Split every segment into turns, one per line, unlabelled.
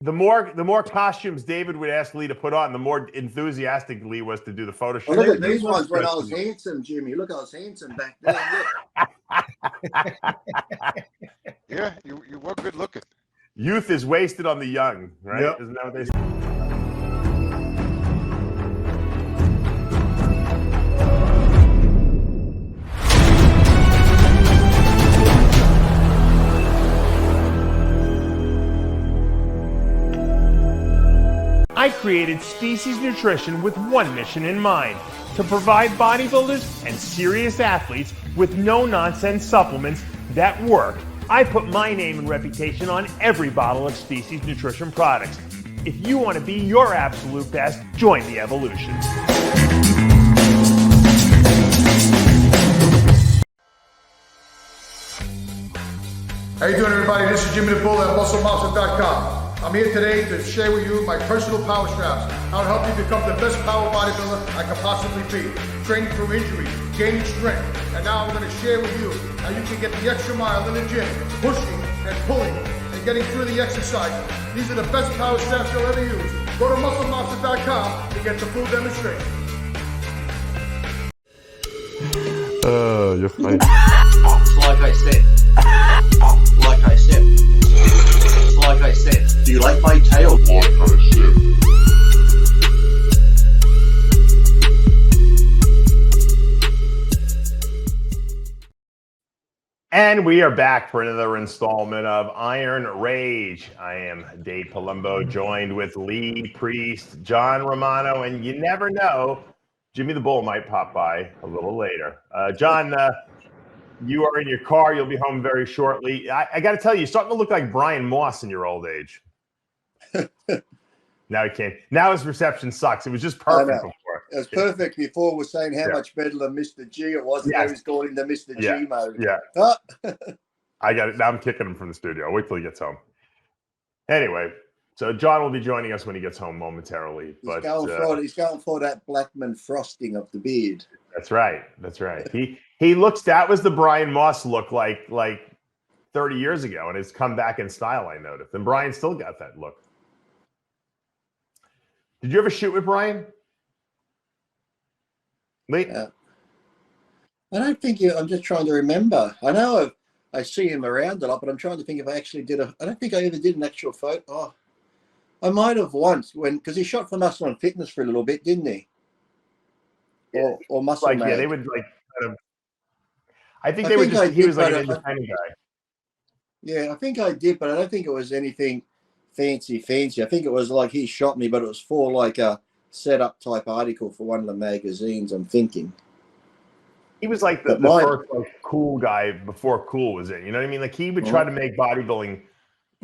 the more costumes David would ask Lee to put on, the more enthusiastic Lee was to do the photo shoot.
Well, look at these ones when I was handsome, Jimmy. Look, I was handsome back then.
Yeah, you were good looking.
Youth is wasted on the young, right?
Yep.
Isn't that what they say? I created Species Nutrition with one mission in mind: to provide bodybuilders and serious athletes with no-nonsense supplements that work. I put my name and reputation on every bottle of Species Nutrition products. If you want to be your absolute best, join the evolution.
How you doing, everybody? This is Jimmy the Bull at MuscleMonster.com. I'm here today to share with you my personal power straps, how to help you become the best power bodybuilder I can possibly be. Training through injuries, gaining strength, and now I'm going to share with you how you can get the extra mile in the gym, pushing and pulling and getting through the exercises. These are the best power straps you'll ever use. Go to MuscleMonster.com to get the full demonstration.
You're funny.
Like I said, do you like my tail? Like I said.
And we are back for another installment of Iron Rage. I am Dave Palumbo, joined with Lee Priest, John Romano, and you never know, Jimmy the Bull might pop by a little later. John, you are in your car. You'll be home very shortly. I got to tell you, you're starting to look like Brian Moss in your old age. Now he can't. Now his reception sucks. It was just perfect before.
It was perfect before. We're saying how much better than Mr. G it was. Now he's going into Mr. G mode.
Yeah. I got it. Now I'm kicking him from the studio. I'll wait till he gets home. Anyway, so John will be joining us when he gets home momentarily.
He's going for that Blackman frosting of the beard.
That's right. That's right. He looks. That was the Brian Moss look like 30 years ago, and it's come back in style. I noticed, and Brian still got that look. Did you ever shoot with Brian? Wait.
I don't think I'm just trying to remember. I know I see him around a lot, but I'm trying to think if I actually did I don't think I ever did an actual photo. Oh, I might have once because he shot for Muscle and Fitness for a little bit, didn't he? Or Muscle
like,
Mag.
Yeah, they would like kind of. I think they would just. He was like an independent guy.
Yeah, I think I did, but I don't think it was anything fancy. I think it was like he shot me, but it was for like a setup type article for one of the magazines. I'm thinking
he was like the first cool guy before cool was in. You know what I mean? Like he would try to make bodybuilding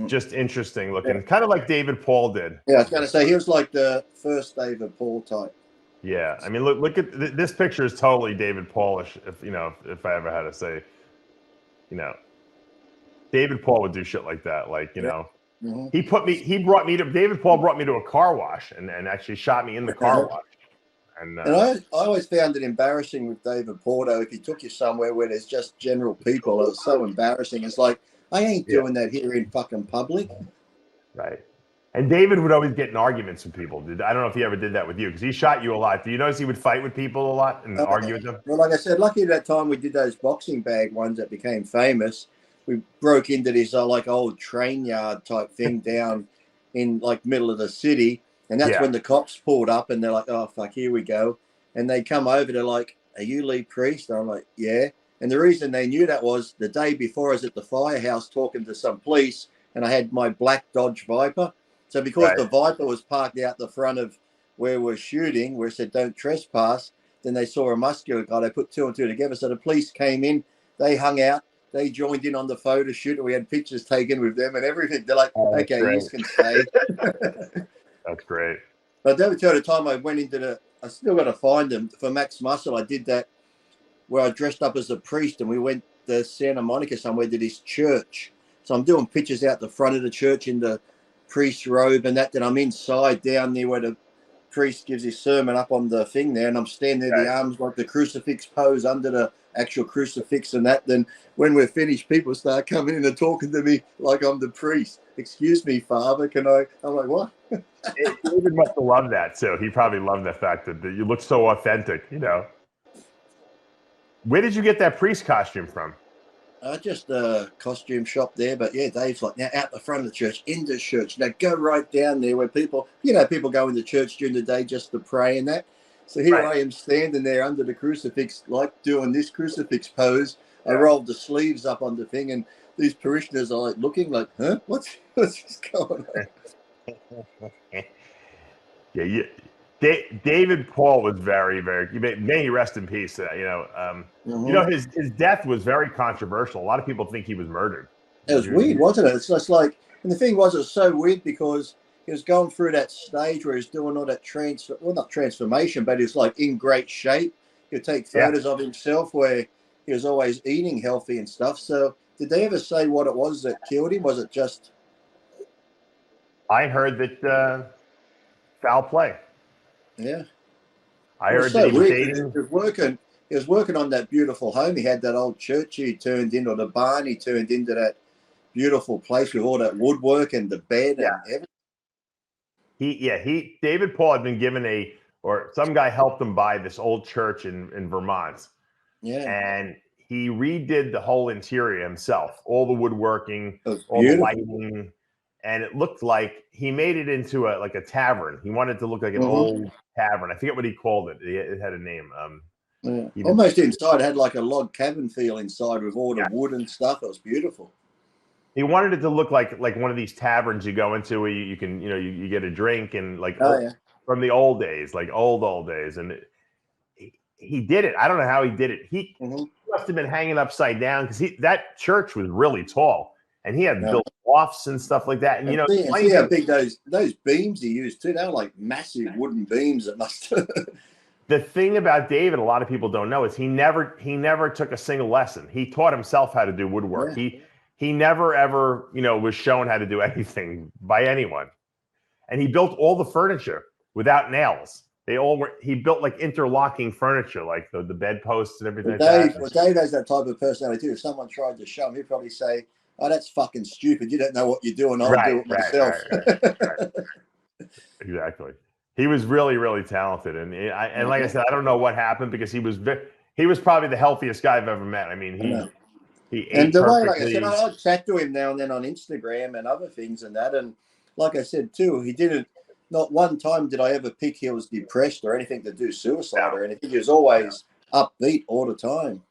just interesting looking, kind of like David Paul did.
Yeah, I was going to say he was like the first David Paul type.
Yeah, I mean, look at this picture is totally David Paulish. If I ever had to say, David Paul would do shit like that. Like David Paul brought me to a car wash and actually shot me in the car wash. And
I always found it embarrassing with David Paul, though, if he took you somewhere where there's just general people. It was so embarrassing. It's like, I ain't doing that here in fucking public.
Right. And David would always get in arguments with people. I don't know if he ever did that with you because he shot you a lot. Do you notice he would fight with people a lot and argue with them?
Well, like I said, lucky that time we did those boxing bag ones that became famous. We broke into this like old train yard type thing down in like middle of the city. And that's when the cops pulled up and they're like, oh, fuck, here we go. And they come over, they're like, are you Lee Priest? And I'm like, yeah. And the reason they knew that was the day before I was at the firehouse talking to some police and I had my black Dodge Viper. So because the Viper was parked out the front of where we're shooting, where it said don't trespass, then they saw a muscular guy. They put two and two together. So the police came in, they hung out, they joined in on the photo shoot. We had pictures taken with them and everything. They're like, okay, you can stay.
That's great.
But that was the time I went into I still got to find them for Max Muscle. I did that where I dressed up as a priest and we went to Santa Monica somewhere to this church. So I'm doing pictures out the front of the church in the priest's robe and that. Then I'm inside down there where the priest gives his sermon up on the thing there, and I'm standing there, the arms like the crucifix pose under the actual crucifix and that, then when we're finished, people start coming in and talking to me like I'm the priest. Excuse me, Father, can I? I'm like, what?
David must have loved that too. He probably loved the fact that you look so authentic, you know. Where did you get that priest costume from?
Just a costume shop there, but yeah, Dave's like, now out the front of the church, in the church. Now go right down there where people, people go into church during the day just to pray and that. So here I am standing there under the crucifix, like doing this crucifix pose. I rolled the sleeves up on the thing, and these parishioners are like looking like, huh? What's this going on?
Yeah, David Paul was very, very. May he rest in peace. His death was very controversial. A lot of people think he was murdered.
It was weird, wasn't it? It's just like, and the thing was, it was so weird because he was going through that stage where he's doing all that not transformation, but he's like in great shape. He'd take photos of himself where he was always eating healthy and stuff. So, did they ever say what it was that killed him? Was it just?
I heard that foul play.
Yeah,
I heard that he was dating.
He was working on that beautiful home. He had that old church he turned into, the barn he turned into that beautiful place with all that woodwork and the bed and everything.
David Paul had been given some guy helped him buy this old church in Vermont. Yeah. And he redid the whole interior himself, all the woodworking, all the lighting. And it looked like he made it into a tavern. He wanted it to look like an old tavern. I forget what he called it. It had a name.
Almost inside, it had like a log cabin feel inside with all the wood and stuff. It was beautiful.
He wanted it to look like one of these taverns you go into where you can, you get a drink and from the old days, like old days. And he did it. I don't know how he did it. He must have been hanging upside down because that church was really tall. And he had built lofts and stuff like that. And
see how big those beams he used too. They were like massive wooden beams that must.
The thing about David, a lot of people don't know, is he never took a single lesson. He taught himself how to do woodwork. Yeah. He never ever was shown how to do anything by anyone. And he built all the furniture without nails. He built like interlocking furniture, like the bedposts and everything.
Dave has that type of personality too. If someone tried to show him, he'd probably say, "Oh, that's fucking stupid. You don't know what you're doing. I'll do it myself."
Right. Exactly. He was really, really talented, and like I said, I don't know what happened because he was probably the healthiest guy I've ever met. I mean, he ate
and the
perfectly.
way, like I said, I chat to him now and then on Instagram and other things and that, and like I said too, he didn't. Not one time did I ever pick he was depressed or anything to do suicide or anything. He was always upbeat all the time.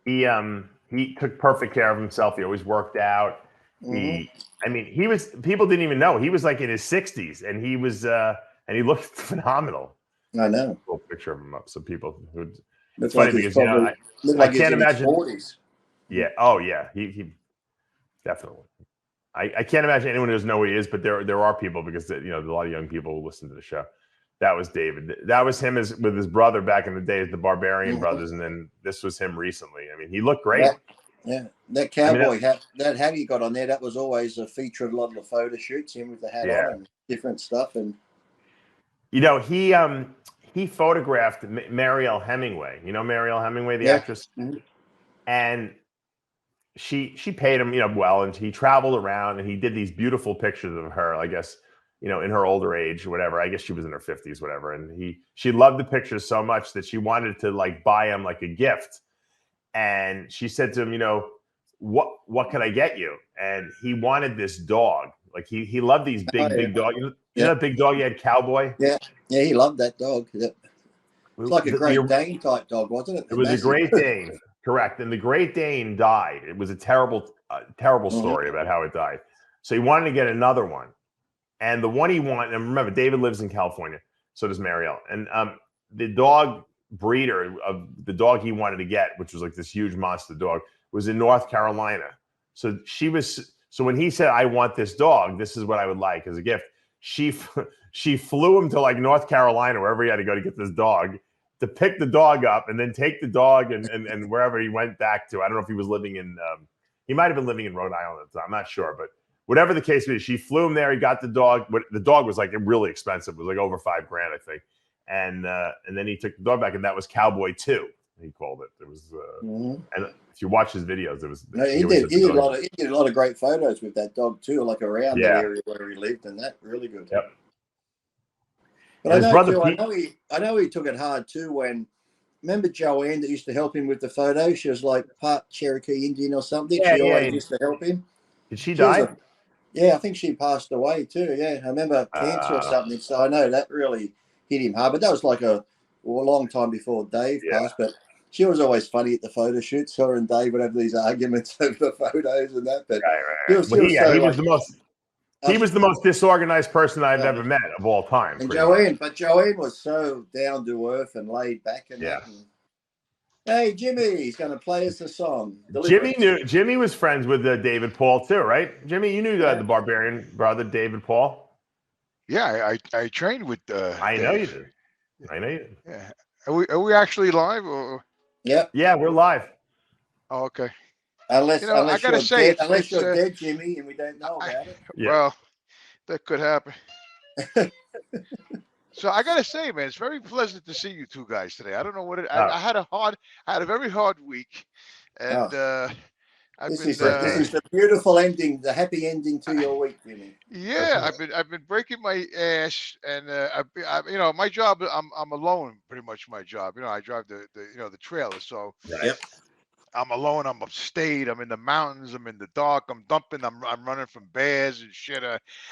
He took perfect care of himself. He always worked out. People didn't even know. He was like in his 60s and he was, and he looked phenomenal.
I know.
A little picture of him up so people who.
It's funny because I can't imagine. 40s.
Yeah. Oh yeah. He definitely. I can't imagine anyone who doesn't know who he is, but there are people because there's a lot of young people who listen to the show. That was David. That was him with his brother back in the day, the Barbarian brothers, and then this was him recently. I mean, he looked great.
Yeah, that cowboy hat, that hat he got on there, that was always a feature of a lot of the photo shoots. Him with the hat on and different stuff, and
he photographed Mariel Hemingway. You know Mariel Hemingway, the actress, and she paid him well, and he traveled around and he did these beautiful pictures of her. I guess in her older age, whatever. I guess she was in her 50s, whatever. And she loved the pictures so much that she wanted to buy him like a gift. And she said to him, what can I get you? And he wanted this dog. Like he loved these big dogs. You know that big dog he had, Cowboy?
Yeah, he loved that dog. Yep. It's like a Great Dane type dog, wasn't it?
It was a Great Dane, correct. And the Great Dane died. It was a terrible story about how it died. So he wanted to get another one. And the one he wanted, and remember, David lives in California. So does Mariel. And the dog breeder of the dog he wanted to get, which was like this huge monster dog, was in North Carolina. So when he said, "I want this dog, this is what I would like as a gift," she flew him to North Carolina, wherever he had to go to get this dog, to pick the dog up and then take the dog and wherever he went back to. I don't know if he was living in, he might have been living in Rhode Island at the time. I'm not sure, but whatever the case was, she flew him there. He got the dog. The dog was really expensive. It was over $5,000, I think. And then he took the dog back, and that was Cowboy 2. He called it. It was,
Mhm.
and if you watch his videos, it was.
No, he did a lot of great photos with that dog too, like around that area where he lived, and that really good.
Yep.
But I know too. I know he took it hard too. When remember Joanne that used to help him with the photo? She was like part Cherokee Indian or something. She always used to help him.
Did she die?
Yeah, I think she passed away too. Yeah, I remember cancer or something. So I know that really hit him hard. But that was like a long time before Dave passed. But she was always funny at the photo shoots. Her and Dave would have these arguments over the photos and that. But
he was the most disorganized person I've ever met of all time.
And Joanne was so down to earth and laid back and that. And, hey, Jimmy, he's going to play us a song.
Jimmy was friends with David Paul too, right? Jimmy, you knew the Barbarian brother, David Paul.
Yeah, I trained with.
I know you did. I know you did.
Yeah. Are we actually live? Or?
Yep.
Yeah, we're live.
Oh, okay.
Unless
I gotta say,
unless you're dead, Jimmy, and we don't know about it.
Yeah.
Well, that could happen. So I gotta say, man, it's very pleasant to see you two guys today. I don't know what I had a very hard week, and this is
the beautiful ending, the happy ending to your week, Jimmy.
Yeah, I've been breaking my ass, and my job. I'm alone, pretty much my job. I drive the trailer, so.
Yep.
I'm alone. I'm upstate. I'm in the mountains. I'm in the dark. I'm dumping. I'm running from bears and shit.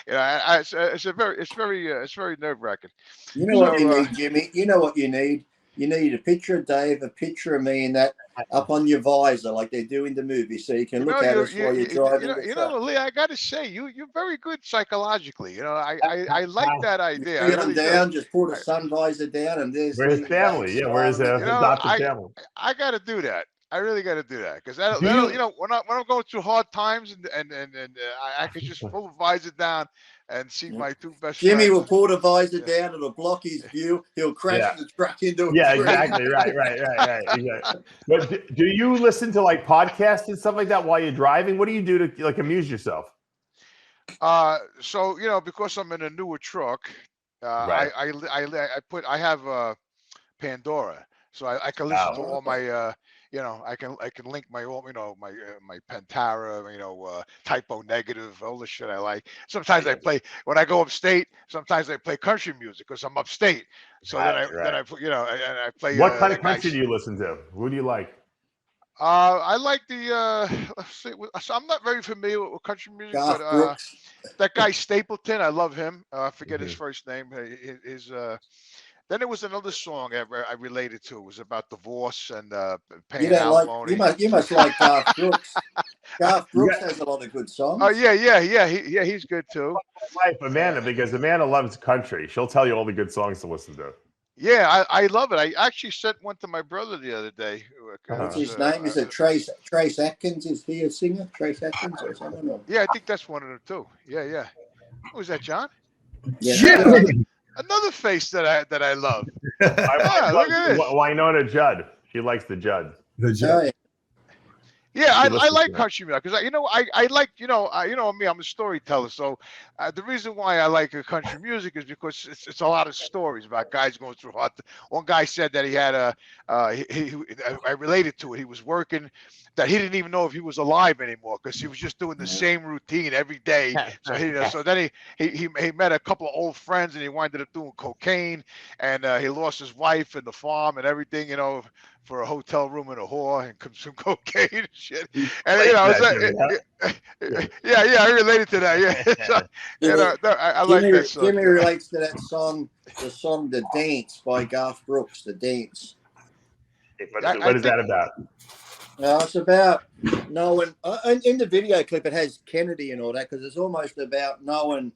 It's very nerve wracking.
You know what you need, Jimmy? You know what you need? You need a picture of Dave, a picture of me, and that up on your visor like they do in the movie, so you can look at us while you're driving.
Lee, I got to say, you're very good psychologically. I like that idea.
Put them down. Just pull the sun visor down, and there's
his family. Yeah, where's his adopted family?
I got to do that. I really got to do that because when I'm going through hard times and I could just pull the visor down and see my two best
Jimmy
friends.
will pull the visor down. It'll block his view. He'll crash the truck into a tree.
Exactly. Right. Exactly. But do you listen to like podcasts and stuff like that while you're driving? What do you do to like amuse yourself?
So because I'm in a newer truck, I have Pandora, so I can listen to all my. I can link my my Pantera, Typo Negative, all the shit I like. Sometimes I play when I go upstate. Sometimes I play country music because I'm upstate. So then I play.
What kind of country do you listen to? Who do you like?
I like the. Let's see. So I'm not very familiar with country music, but that guy Stapleton, I love him. I forget his first name. Then there was another song I related to. It was about divorce and paying alimony.
You must like Garth Brooks. Garth Brooks has a lot of good songs.
Oh yeah. He's good too.
My wife Amanda, because Amanda loves country. She'll tell you all the good songs to listen to.
Yeah, I love it. I actually sent one to my brother the other day.
What's his name? Is it Trace Atkins? Is he a singer? Trace Atkins or something?
Yeah, I think that's one of them too. Yeah. Was that John?
Yeah.
Another face that I love.
Look at this. Winona Judd. She likes the Judd.
Yeah, I like country music because I like me. I'm a storyteller, so the reason why I like country music is because it's a lot of stories about guys going through hard. One guy said that he had I related to it. He was working that he didn't even know if he was alive anymore because he was just doing the same routine every day. So then he met a couple of old friends and he wound up doing cocaine and he lost his wife and the farm and everything, for a hotel room and a whore and some cocaine and shit. And I related to that. Yeah, so, I like that song.
Jimmy relates to that song, the song "The Dance" by Garth Brooks. The Dance.
What is that about?
It's about knowing. In the video clip, it has Kennedy and all that because it's almost about knowing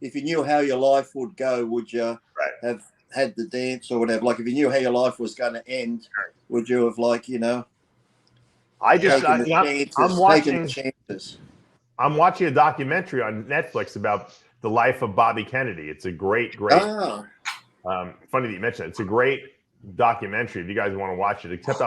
if you knew how your life would go, would you have had the dance or whatever? Like if you knew how your life was going to end, would you have
I'm watching a documentary on Netflix about the life of Bobby Kennedy. It's a great. Funny that you mentioned it. It's a great documentary if you guys want to watch it. Except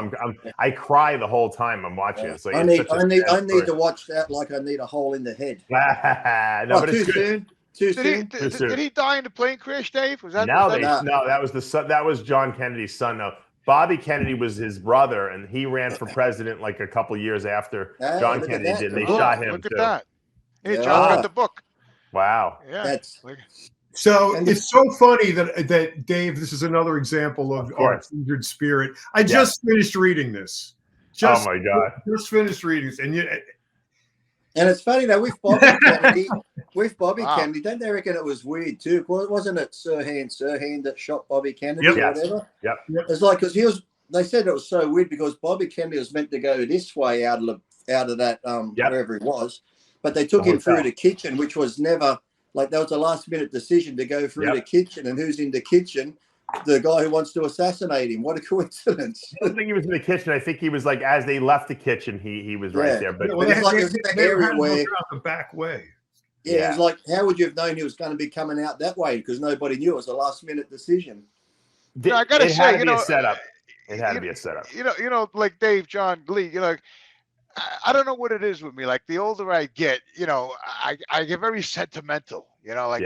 I cry the whole time I'm watching it. So
I need to watch that like I need a hole in the head.
No, but it's good.
Too soon.
Did he die in the plane crash, Dave? Was that?
No, that was John Kennedy's son. No, Bobby Kennedy was his brother, and he ran for president like a couple years after John Kennedy did. And they shot him
Look
too.
at that. Hey,
Yeah.
John got the book.
Wow.
Yeah.
That's
So it's so funny that Dave, this is another example of our kindred spirit. I just finished reading this.
Oh my God.
Just finished reading this. And
it's funny though, with Bobby Kennedy, don't they reckon it was weird too? Wasn't it Sirhan that shot Bobby Kennedy or whatever?
Yep.
It's like, because they said it was so weird because Bobby Kennedy was meant to go this way out of that wherever he was, but they took him through the kitchen, which was never, like, that was a last minute decision to go through the kitchen, and who's in the kitchen? The guy who wants to assassinate him. What a coincidence.
I don't think he was in the kitchen. I think he was like, as they left the kitchen, he was right there. But
it's like it was in the area where
the back way.
Yeah, it was like, how would you have known he was going to be coming out that way? Because nobody knew. It was a last minute decision.
I gotta say,
it had to be a setup. It had to be a setup.
You know, like Dave, John, Glee, you know, I don't know what it is with me. Like, the older I get, you know, I get very sentimental. You know, like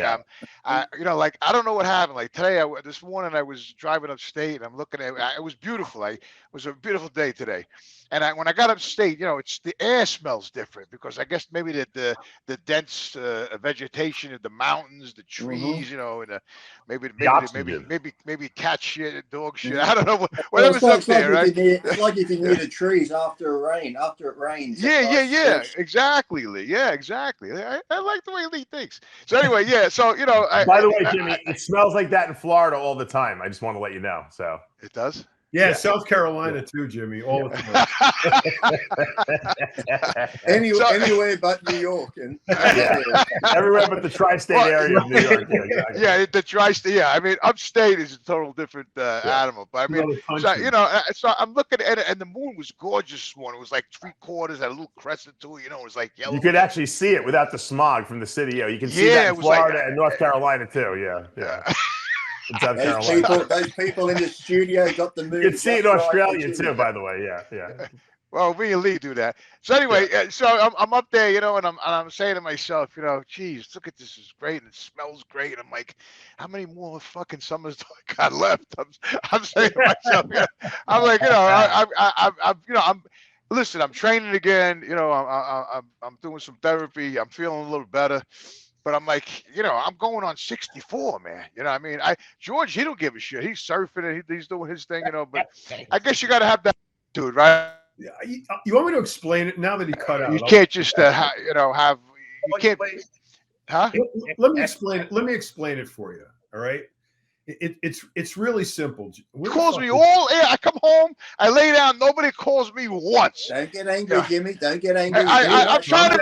you know, like, I don't know what happened. Like today, this morning, I was driving upstate, and I'm looking at it was beautiful. It was a beautiful day today, and when I got upstate, you know, the air smells different because I guess maybe the dense vegetation of the mountains, the trees, you know, and maybe cat shit, dog shit. I don't know whatever's up there, right?
It's like if you near the trees after it rains.
Yeah, exactly, Lee. Yeah, exactly. I like the way Lee thinks. So anyway, yeah. So, you know,
by the way, Jimmy, it smells like that in Florida all the time. I just want to let you know. So
it does.
Yeah, South Carolina too, Jimmy. All the
time. Anywhere but New York, and
everywhere but the tri-state area of New York.
Yeah, the tri-state. Yeah, I mean, upstate is a total different animal. But I mean, so, you know, so I'm looking at it, and the moon was gorgeous this morning. It was like 3/4, had a little crescent to it. You know, it was like yellow.
You could actually see it without the smog from the city. You can see that in Florida and North Carolina too. Yeah.
Those people in the studio got the moon.
You can see it in Australia too, by the way. Yeah.
Well, me and Lee do that. So anyway, so I'm up there, you know, and I'm saying to myself, you know, geez, look at this, it's great, and it smells great. And I'm like, how many more fucking summers do I got left? I'm saying to myself, you know, I'm like, you know, listen, I'm training again. You know, I'm doing some therapy. I'm feeling a little better. But I'm like, you know, I'm going on 64, man. You know what I mean? George, he don't give a shit. He's surfing and he's doing his thing, you know. But I guess you got to have that dude, right?
You want me to explain it now that he cut out?
You can't just, you know, have. You can't. Huh?
Let me explain it. Let me explain it for you. All right. It's really simple.
He calls me I come home, I lay down, nobody calls me once.
Don't get angry, Jimmy. Don't get angry.
I'm trying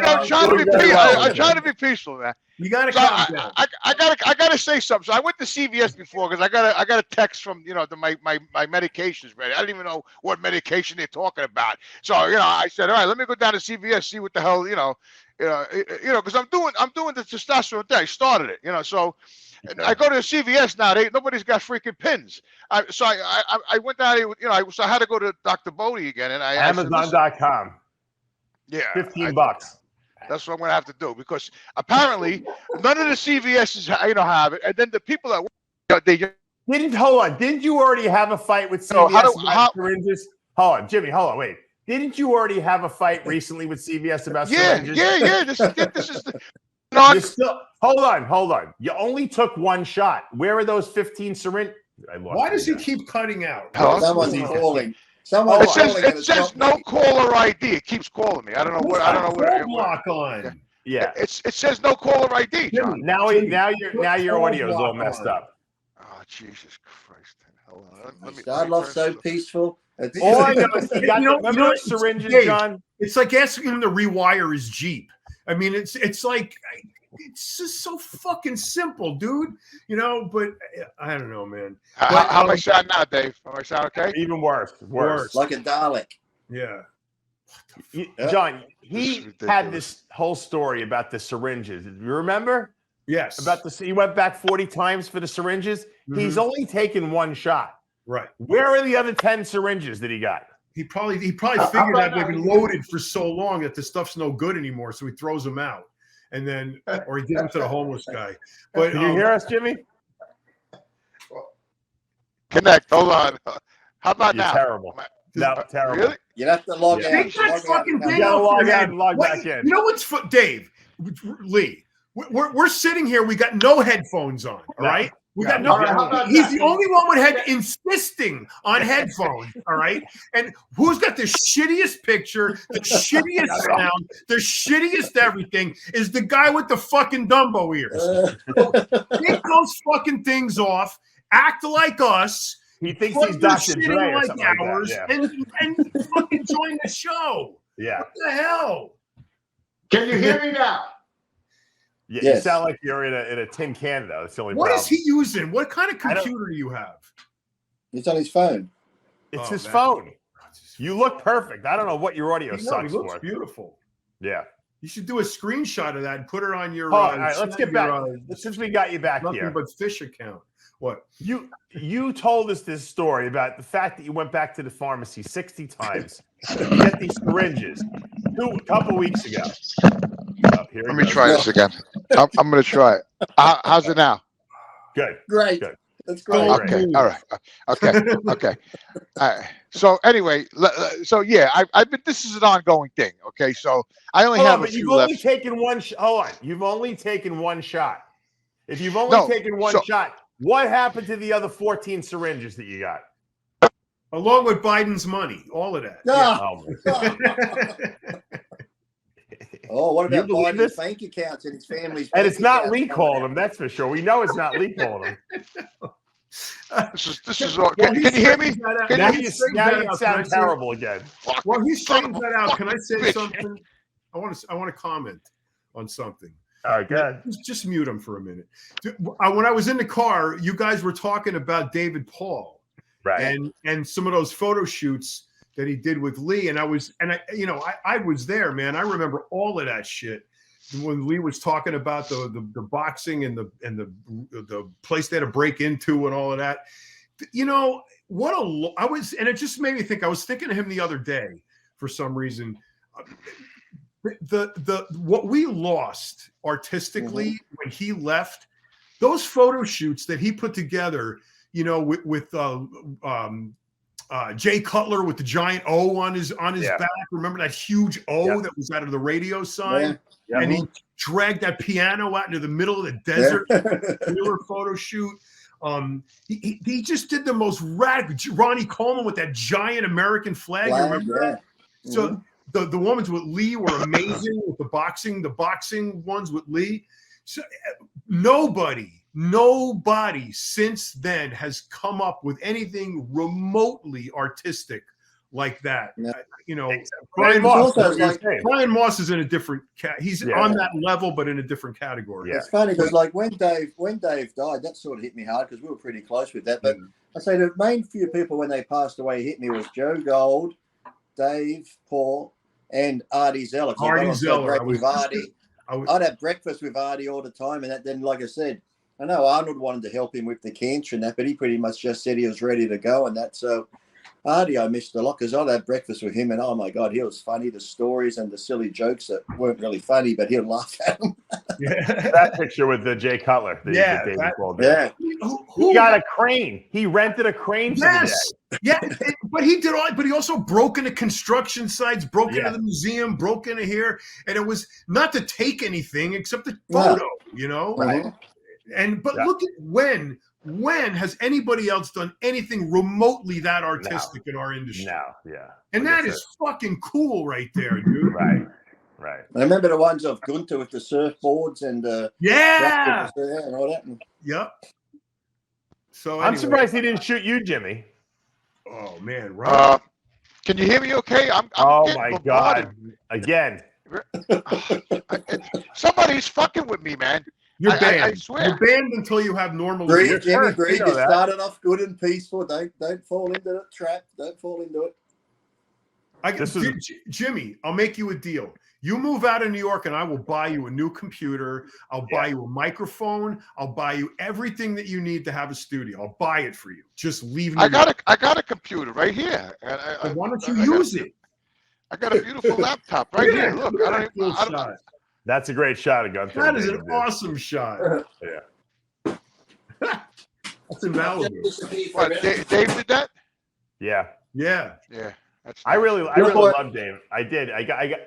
to be peaceful, man.
You gotta calm down.
I gotta say something. So I went to CVS before because I got a text from, you know, my medication's ready. I didn't even know what medication they're talking about. So, you know, I said, all right, let me go down to CVS, see what the hell, you know, because I'm doing the testosterone thing. I started it, you know, so. I go to the CVS now. Nobody's got freaking pins. So I went down here, you know. So I had to go to Dr. Bodie again, and
Amazon.com.
Yeah,
$15.
That's what I'm gonna have to do because apparently none of the CVS's, you know, have it. And then the people that
didn't you already have a fight with CVS about syringes? Hold on, Jimmy. Hold on, wait. Didn't you already have a fight recently with CVS about syringes?
Yeah. This is the.
Hold on. You only took one shot. Where are those 15 syringes?
Why does he keep cutting out?
Someone's calling.
It says no caller ID. It keeps calling me. I don't know what.
Block on.
Yeah.
It says no caller ID, John.
Now your audio is all messed up.
Oh, Jesus Christ! Hold on.
Start off so peaceful.
All I know is he got the syringes,
Dave,
John.
It's like asking him to rewire his Jeep. I mean, it's like, it's just so fucking simple, dude. You know, but I don't know, man.
How am I sound now, Dave? Am I sound okay?
Even worse.
Like a Dalek.
Yeah.
John, he had this whole story about the syringes. You remember?
Yes.
He went back 40 times for the syringes. Mm-hmm. He's only taken one shot.
Right.
Where are the other 10 syringes that he got?
He probably figured out they've been loaded for so long that the stuff's no good anymore, so he throws them out, and then or he gives them to the homeless guy. But
can you hear us, Jimmy?
Connect. Hold on. How about
You're
now?
terrible. No, terrible.
Really?
You have to log
Yeah.
out.
Take that
Log out
fucking
and come
thing
You gotta
off
log
your
out
head.
and log
What-
back in.
You know what's Dave, Lee? We're sitting here. We got no headphones on. All right. We got no.
All right, how about
He's
that?
the only one with head insisting on headphones. All right. And who's got the shittiest picture, the shittiest sound, the shittiest everything is the guy with the fucking Dumbo ears. Take those fucking things off. Act like us.
He thinks
Put
he's
your
Dr.
shit
Dre
in
or
like
something like
ours,
that. Yeah.
and fucking join the show.
Yeah.
What the hell?
Can you hear me now?
Yeah,
Yes.
You sound like you're in a tin can, though. That's the only
What
problem.
is he using? What kind of computer do you have?
It's on his phone.
It's
Oh,
his
man.
phone. You look perfect. I don't know what your audio
He
sucks
looks
for.
beautiful.
Yeah.
You should do a screenshot of that and put it on your.
All right, let's get back.
your,
Since we got you back
nothing
here,
but fish account. What?
you told us this story about the fact that you went back to the pharmacy 60 times to get these syringes a couple weeks ago. Oh, here
Let
it
me
goes.
try this again. I'm going to try it. How's it now?
Good.
Great.
Good.
That's great.
Oh,
Okay. All right. Okay. Okay. All right. So anyway, so yeah, I've been. This is an ongoing thing. Okay. So I only
Hold
have
on,
a
but
few
you've
left.
only taken one. Hold on. You've only taken one shot. If you've only taken one shot, what happened to the other 14 syringes that you got?
Along with Biden's money, all of that.
Ah.
Oh, my God.
Oh, what
You
about
believe
Biden's
this?
bank accounts and his family's
And
bank
it's not
accounts
Lee
coming
calling
out?
him. That's for sure. We know it's not Lee calling him.
This is all. Can you hear me? Can
Now
you
you
straighten that out?
sound
Can I say-
terrible again.
Well, he
Son of
straightens
a
that out.
fucking
Can I say
bitch.
something? I want to comment on something.
All right, good.
Just mute him for a minute. When I was in the car, you guys were talking about David Paul,
Right.
and some of those photo shoots that he did with Lee, and I was there, man. I remember all of that shit when Lee was talking about the boxing and the place they had to break into and all of that. You know what? And it just made me think. I was thinking of him the other day for some reason. What we lost artistically when he left, those photo shoots that he put together, you know, with Jay Cutler with the giant O on his back. Remember that huge O that was out of the radio sign?
Yeah.
And he dragged that piano out into the middle of the desert. Miller photo shoot. He just did the most radical. Ronnie Coleman with that giant American flag. You remember that? So the ones with Lee were amazing with the boxing ones with Lee. So nobody since then has come up with anything remotely artistic like that.
Yeah.
You know,
Brian
Moss.
Moss.
Brian Moss is in a different he's on that level, but in a different category.
It's funny because like when Dave died, that sort of hit me hard because we were pretty close with that. But I say the main few people when they passed away hit me was Joe Gold, Dave, Paul, and Artie Zeller.
Artie Zeller.
I'd have breakfast with Artie all the time, and then, like I said, I know Arnold wanted to help him with the cancer and that, but he pretty much just said he was ready to go and that. So Artie, I missed a lot because I'd have breakfast with him, and oh my God, he was funny. The stories and the silly jokes that weren't really funny, but he'd laugh at them.
That picture with the Jay Cutler. He got a crane. He rented a crane for the day.
Yeah, but he did all. But he also broke into construction sites, broke into the museum, broke into here, and it was not to take anything except the photo, you know.
Right.
But look at when has anybody else done anything remotely that artistic in our industry?
No, yeah.
And that is fucking cool right there, dude.
Right.
I remember the ones of Gunter with the surfboards and and all that.
Yep. So
I'm surprised he didn't shoot you, Jimmy.
Oh man, right.
Can you hear me? Okay. I'm
oh my God! Again.
Somebody's fucking with me, man.
You're banned.
I swear.
You're banned until you have normal.
Breathe, Jimmy, breathe. You
that.
started off good and peaceful. Don't fall into the trap. Don't fall into it.
Jimmy, I'll make you a deal. You move out of New York and I will buy you a new computer. I'll buy you a microphone. I'll buy you everything that you need to have a studio. I'll buy it for you. Just leave me.
I got a computer right here. And
why don't you use it?
I got a beautiful laptop right here. Look, I don't.
That's a great shot of Gunther.
That is an awesome shot.
Yeah.
That's invaluable.
What, Dave did that?
Yeah.
Yeah.
Yeah. That's
I
nice.
really
Look what-
love Dave. I did.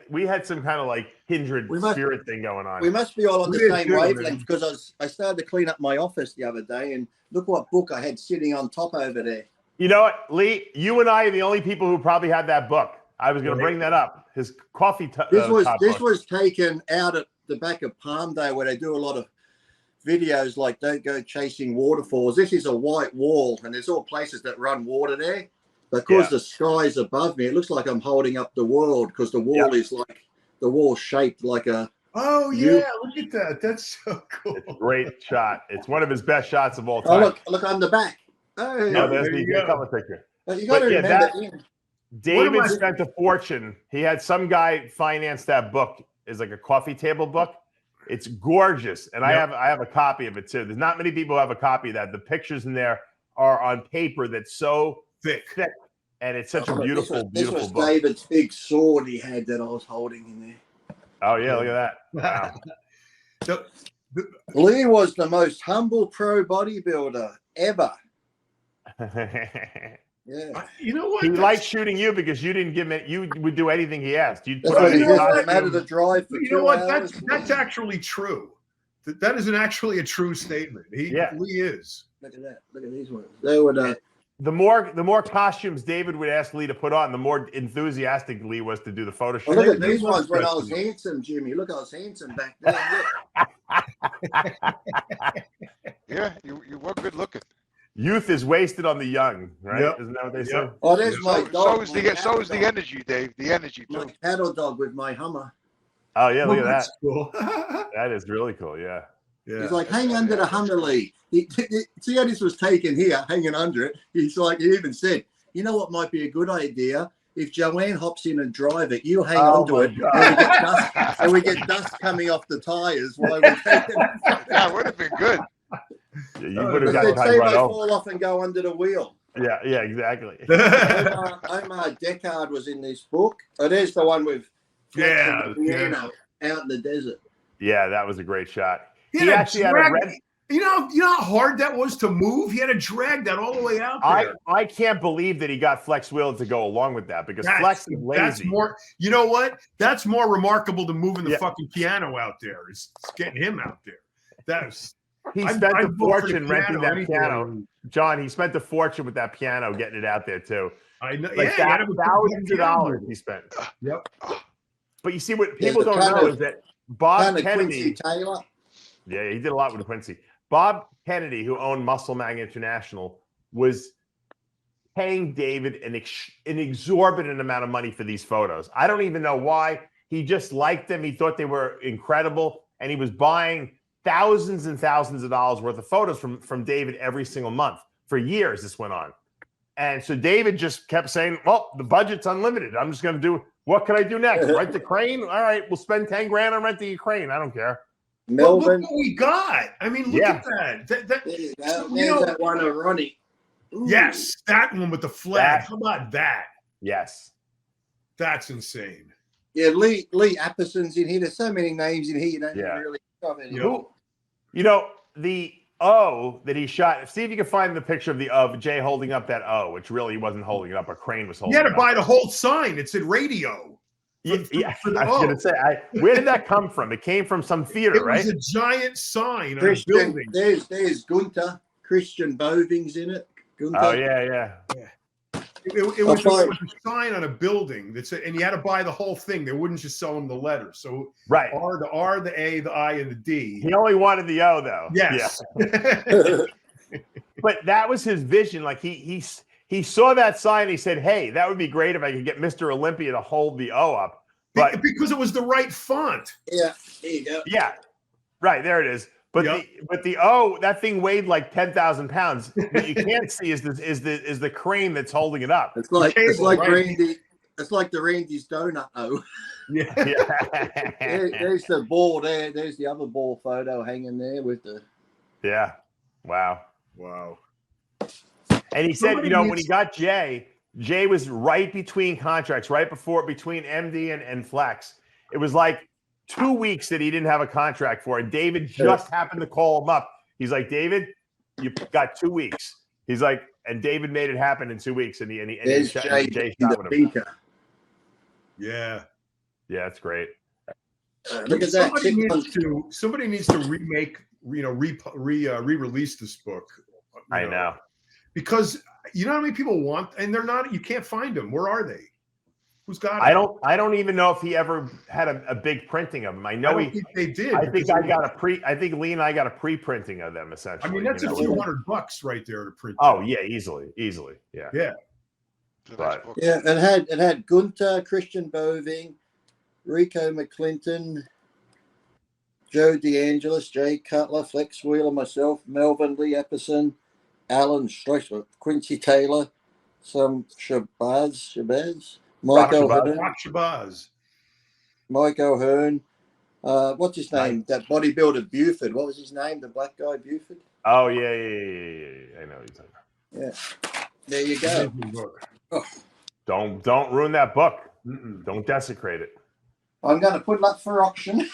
We had some kind of like kindred spirit thing going on.
We must be all on
We
the
did
same
too,
wavelength
man.
because I started to clean up my office the other day, and look what book I had sitting on top over there.
You know what, Lee? You and I are the only people who probably have that book. I was going to bring that up. His coffee.
This
book.
was taken out at the back of Palumbo, where they do a lot of videos like "Don't Go Chasing Waterfalls." This is a white wall, and there's all places that run water there. Because the sky is above me, it looks like I'm holding up the world because the wall is like the wall shaped like a.
Oh yeah, look at that. That's so cool.
It's a great shot. It's one of his best shots of all time.
Oh, look on the back. Oh,
No, there's
there you
the
go.
color picture.
But you got to
But, yeah,
remember.
David spent a fortune. He had some guy finance that book. It's like a coffee table book. It's gorgeous, and I have a copy of it too. There's not many people who have a copy of that. The pictures in there are on paper that's so thick, and it's such a beautiful, beautiful
this was
book.
David's big sword he had that I was holding in there.
Oh yeah, look at that! Wow.
Lee was the most humble pro bodybuilder ever. Yeah.
You know what?
He liked shooting you because you didn't give him. You would do anything he asked. You'd
That's
put on
what he
any
said.
costume.
It mattered to drive for
You know
2
what?
hours.
That's actually true. That is actually a true statement. He is.
Look at that. Look at these ones. They were
The more costumes David would ask Lee to put on, the more enthusiastic Lee was to do the photo shoot.
look at these ones when I was handsome, Jimmy. Look, I was handsome back then.
Yeah, you were good looking.
Youth is wasted on the young, right?
Yep.
Isn't that what they say?
Oh, there's my dog.
So is the energy, Dave. The energy too.
My cattle dog with my Hummer.
Oh yeah, look at that.
That's cool.
That is really cool. Yeah.
Yeah.
He's like, hang under the Hummer, Lee. See how this was taken here, hanging under it. He's like, he even said, you know what might be a good idea? If Joanne hops in and drive it, you hang onto it, and we get dust coming off the tires while we're taking it.
That would have been good.
Yeah, you would have
But
got
they'd
time
say
right
they
home.
fall off and go under the wheel.
Yeah, exactly.
Omar Deckard was in this book. Oh, there's the one with
Yeah,
piano out in the desert.
Yeah, that was a great shot.
He
actually had a red.
You know how hard that was to move? He had to drag that all the way out there.
I can't believe that he got Flex Wheeler to go along with that because Flex is lazy.
That's more. You know what? That's more remarkable than moving the fucking piano out there. It's getting him out there. That's.
He spent a fortune renting that piano. John, he spent a fortune with that piano getting it out there too.
I know.
Like thousands of dollars he spent.
Yep.
But you see what people don't know is that Bob Kennedy.
Taylor.
Yeah, he did a lot with Quincy. Bob Kennedy, who owned Muscle Mag International, was paying David an exorbitant amount of money for these photos. I don't even know why. He just liked them. He thought they were incredible. And he was buying thousands and thousands of dollars worth of photos from David every single month. For years, this went on. And so David just kept saying, well, the budget's unlimited. I'm just going to do, what can I do next? Rent the crane? All right, we'll spend 10 grand on renting a crane. I don't care.
Well, look what we got. I mean, look at that.
There's that one of Ronnie. Ooh.
Yes, that one with the flag. How about that?
Yes.
That's insane.
Yeah, Lee Apperson's in here. There's so many names in here. You don't really cover it.
You know, the O that he shot. See if you can find the picture of Jay holding up that O, which really wasn't holding it up. A crane was holding it up.
You had to buy the whole sign. It said radio.
I was going to say, where did that come from? It came from some theater, right?
It was a giant sign on a
Christian,
building.
There's Gunther. Christian Boving's in it. Gunther.
Oh, yeah.
It was a sign on a building that said, and you had to buy the whole thing. They wouldn't just sell them the letters. So
right,
the R, the A, the I, and the D.
He only wanted the O, though.
Yes.
Yeah. But that was his vision. Like he saw that sign. He said, "Hey, that would be great if I could get Mr. Olympia to hold the O up." But
because it was the right font.
Yeah, there you go.
Yeah, right there it is. But the O, that thing weighed like 10,000 pounds. What you can't see is the crane that's holding it up.
It's like
right?
Randy. It's like the Randy's donut O.
Yeah.
There's the ball there. There's the other ball photo hanging there with the.
Yeah. Wow. And he said, when he got Jay was right between contracts, between MD and Flex. It was like 2 weeks that he didn't have a contract for, and David just happened to call him up. He's like, David, you got 2 weeks. He's like, and David made it happen in 2 weeks, and
There's
Jay
Jay
shot
in the
with him.
thinker.
Yeah.
Yeah, that's great.
Look at that.
Somebody needs to remake, re-release this book.
I know.
Because you know how many people want, and they're not. You can't find them. Where are they? Who's got them?
I don't even know if he ever had a big printing of them. I know
think they did.
I think Lee and I got a pre-printing of them essentially.
I mean, that's a few $100 right there to print.
Oh yeah, easily. Yeah.
Yeah.
But,
yeah, it had Gunter, Christian Boving, Rico McClinton, Joe DeAngelis, Jay Cutler, Flex Wheeler, myself, Melvin Lee Epperson, Alan Streisler, Quincy Taylor, some Shabazz, Mike O'Hearn. Mike O'Hearn. What's his name? That bodybuilder Buford. What was his name? The black guy Buford?
Oh yeah. I know he's talking about.
Yeah. There you go.
Oh. Don't ruin that book. Don't desecrate it.
I'm going to put it up for auction.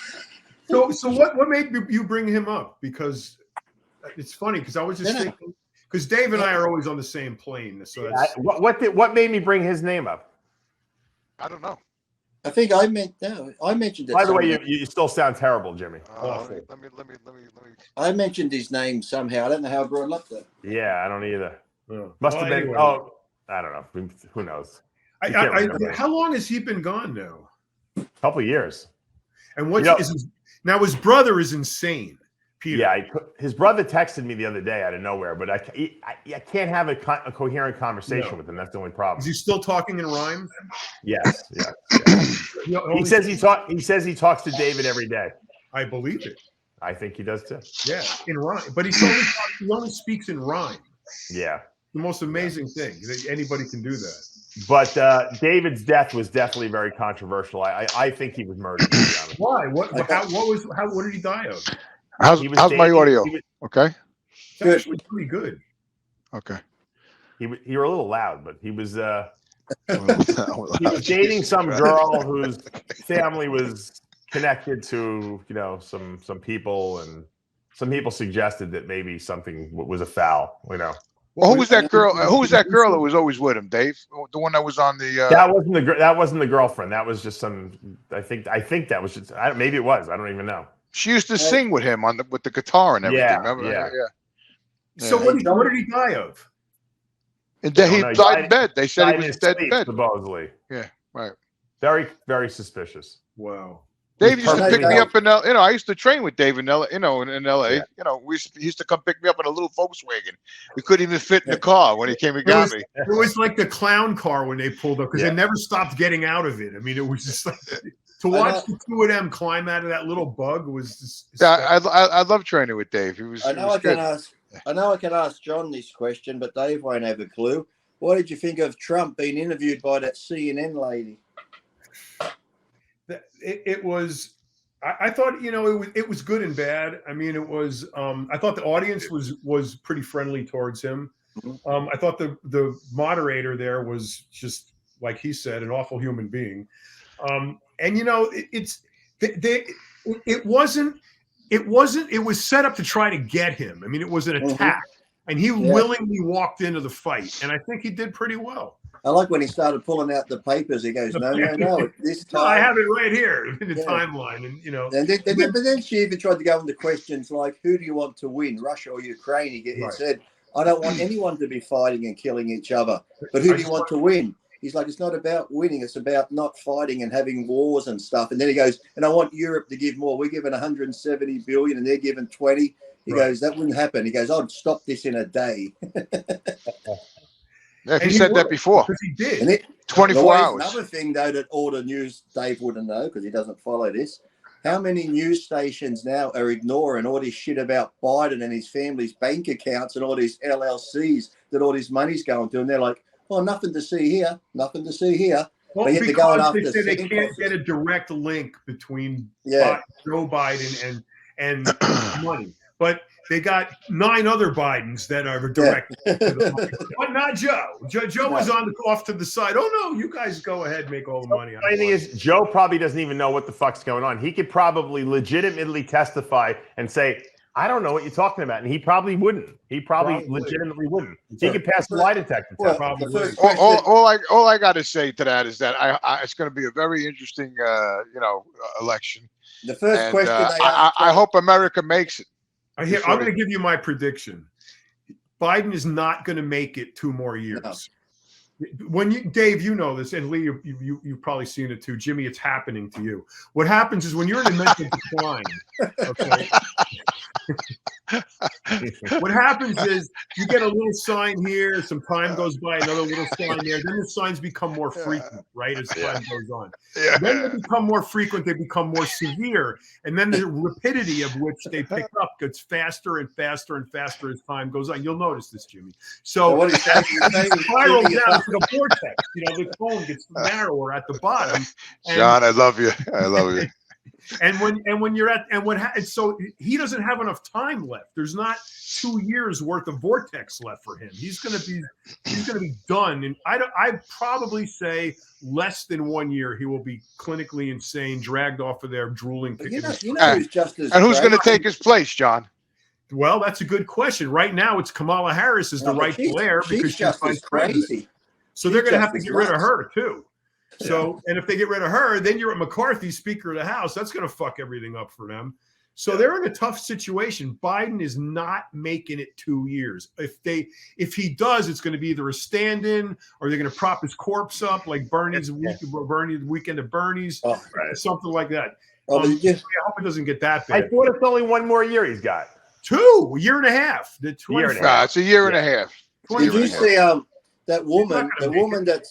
So what made you bring him up? Because it's funny because I was just thinking because Dave and I are always on the same plane. So
what made me bring his name up?
I don't know.
I think I mentioned it.
By the way, you still sound terrible, Jimmy.
Let me.
I mentioned his name somehow. I don't know how I brought it up though.
Yeah, I don't either.
Oh.
Must have been.
Anyway.
Oh, I don't know. Who knows?
How long has he been gone now?
A couple of years.
And now his brother is insane. Peter.
Yeah, his brother texted me the other day out of nowhere, but I can't have a coherent conversation with him. That's the only problem.
Is he still talking in rhyme?
Yes. He says he talks to David every day.
I believe it.
I think he does too.
Yeah, in rhyme, but he only speaks in rhyme.
Yeah,
the most amazing thing that anybody can do that.
But David's death was definitely very controversial. I think he was murdered. To be honest.
Why? What did he die of?
How's my audio? Okay.
It's actually pretty good.
Okay.
You were a little loud, but he was he was dating some girl whose family was connected to some people, and some people suggested that maybe something was afoul.
Well, who was that girl? Who was that girl that was always with him, Dave? The one that was on the.
That wasn't the girlfriend. That was just some. I think that was just. Maybe it was. I don't even know.
She used to sing with him with the guitar and everything.
Yeah,
remember?
Yeah.
So what did he die of?
And then he died in bed. They said he was dead in bed.
Supposedly.
Yeah. Right.
Very, very suspicious.
Wow.
Dave used to pick me up in I used to train with Dave in LA. In LA.
Yeah.
He used to come pick me up in a little Volkswagen. We couldn't even fit in the car when he came and got me.
It was like the clown car when they pulled up because they never stopped getting out of it. I mean, it was just like to watch the two of them climb out of that little bug was just.
Yeah, I love training with Dave. He was.
I know I can ask John this question, but Dave won't have a clue. What did you think of Trump being interviewed by that CNN lady?
It was. I thought it was good and bad. I mean, it was. I thought the audience was pretty friendly towards him. I thought the moderator there was just like he said, an awful human being. And it was set up to try to get him. I mean, it was an attack, and he willingly walked into the fight, and I think he did pretty well.
I like when he started pulling out the papers. He goes, no. This time
I have it right here in the timeline, and
But then she even tried to go into questions like, "Who do you want to win, Russia or Ukraine?" He said, "I don't want anyone to be fighting and killing each other, but who do you want to win?" He's like, "It's not about winning; it's about not fighting and having wars and stuff." And then he goes, "And I want Europe to give more. We're giving 170 billion, and they're giving 20." He goes, "That wouldn't happen." He goes, "I'd stop this in a day."
Yeah, he said that before.
Because he did.
24 hours.
Another thing, though, that all the news Dave wouldn't know because he doesn't follow this. How many news stations now are ignoring all this shit about Biden and his family's bank accounts and all these LLCs that all this money's going to? And they're like, "Oh, nothing to see here. Nothing to see here."
Well,
but
because they say they can't get a direct link between Joe Biden and money. But they got 9 other Bidens that are direct, but not Joe. Joe was off to the side. Oh no, you guys go ahead, make all the money.
The thing is, Joe probably doesn't even know what the fuck's going on. He could probably legitimately testify and say, I don't know what you're talking about, and he probably wouldn't. He probably legitimately wouldn't. He could pass the lie detector test.
All I got to say to that is that it's going to be a very interesting, election.
The first question
I hope America makes it.
I'm going to give you my prediction. Biden is not going to make it 2 more years. No. When Dave, you know this, and Lee, you've probably seen it too. Jimmy, it's happening to you. What happens is when you're in a mental decline, okay, what happens is you get a little sign here, some time goes by, another little sign there, then the signs become more frequent, right, as time goes on. Yeah. Then they become more frequent, they become more severe, and then the rapidity of which they pick up gets faster and faster and faster as time goes on. You'll notice this, Jimmy. So what is that? Spiral down to the vortex. The cone gets narrower at the bottom.
John, I love you. I love you.
So he doesn't have enough time left. There's not 2 years worth of vortex left for him. He's going to be done. And I'd probably say less than 1 year he will be clinically insane, dragged off of there, drooling.
Who's just as
and who's going to take his place, John?
Well, that's a good question. Right now, it's Kamala Harris is the rightful heir because she's vice president. So they're going to have to get rid of her too. So, and if they get rid of her, then you're at McCarthy, Speaker of the House. That's going to fuck everything up for them. So they're in a tough situation. Biden is not making it 2 years. If he does, it's going to be either a stand-in or they're going to prop his corpse up like Bernie's weekend of Bernie's, something like that. I hope it doesn't get that bad.
I thought it's only 1 more year he's got.
2, a year and a half.
It's a year and a half.
Did you see that woman? The woman that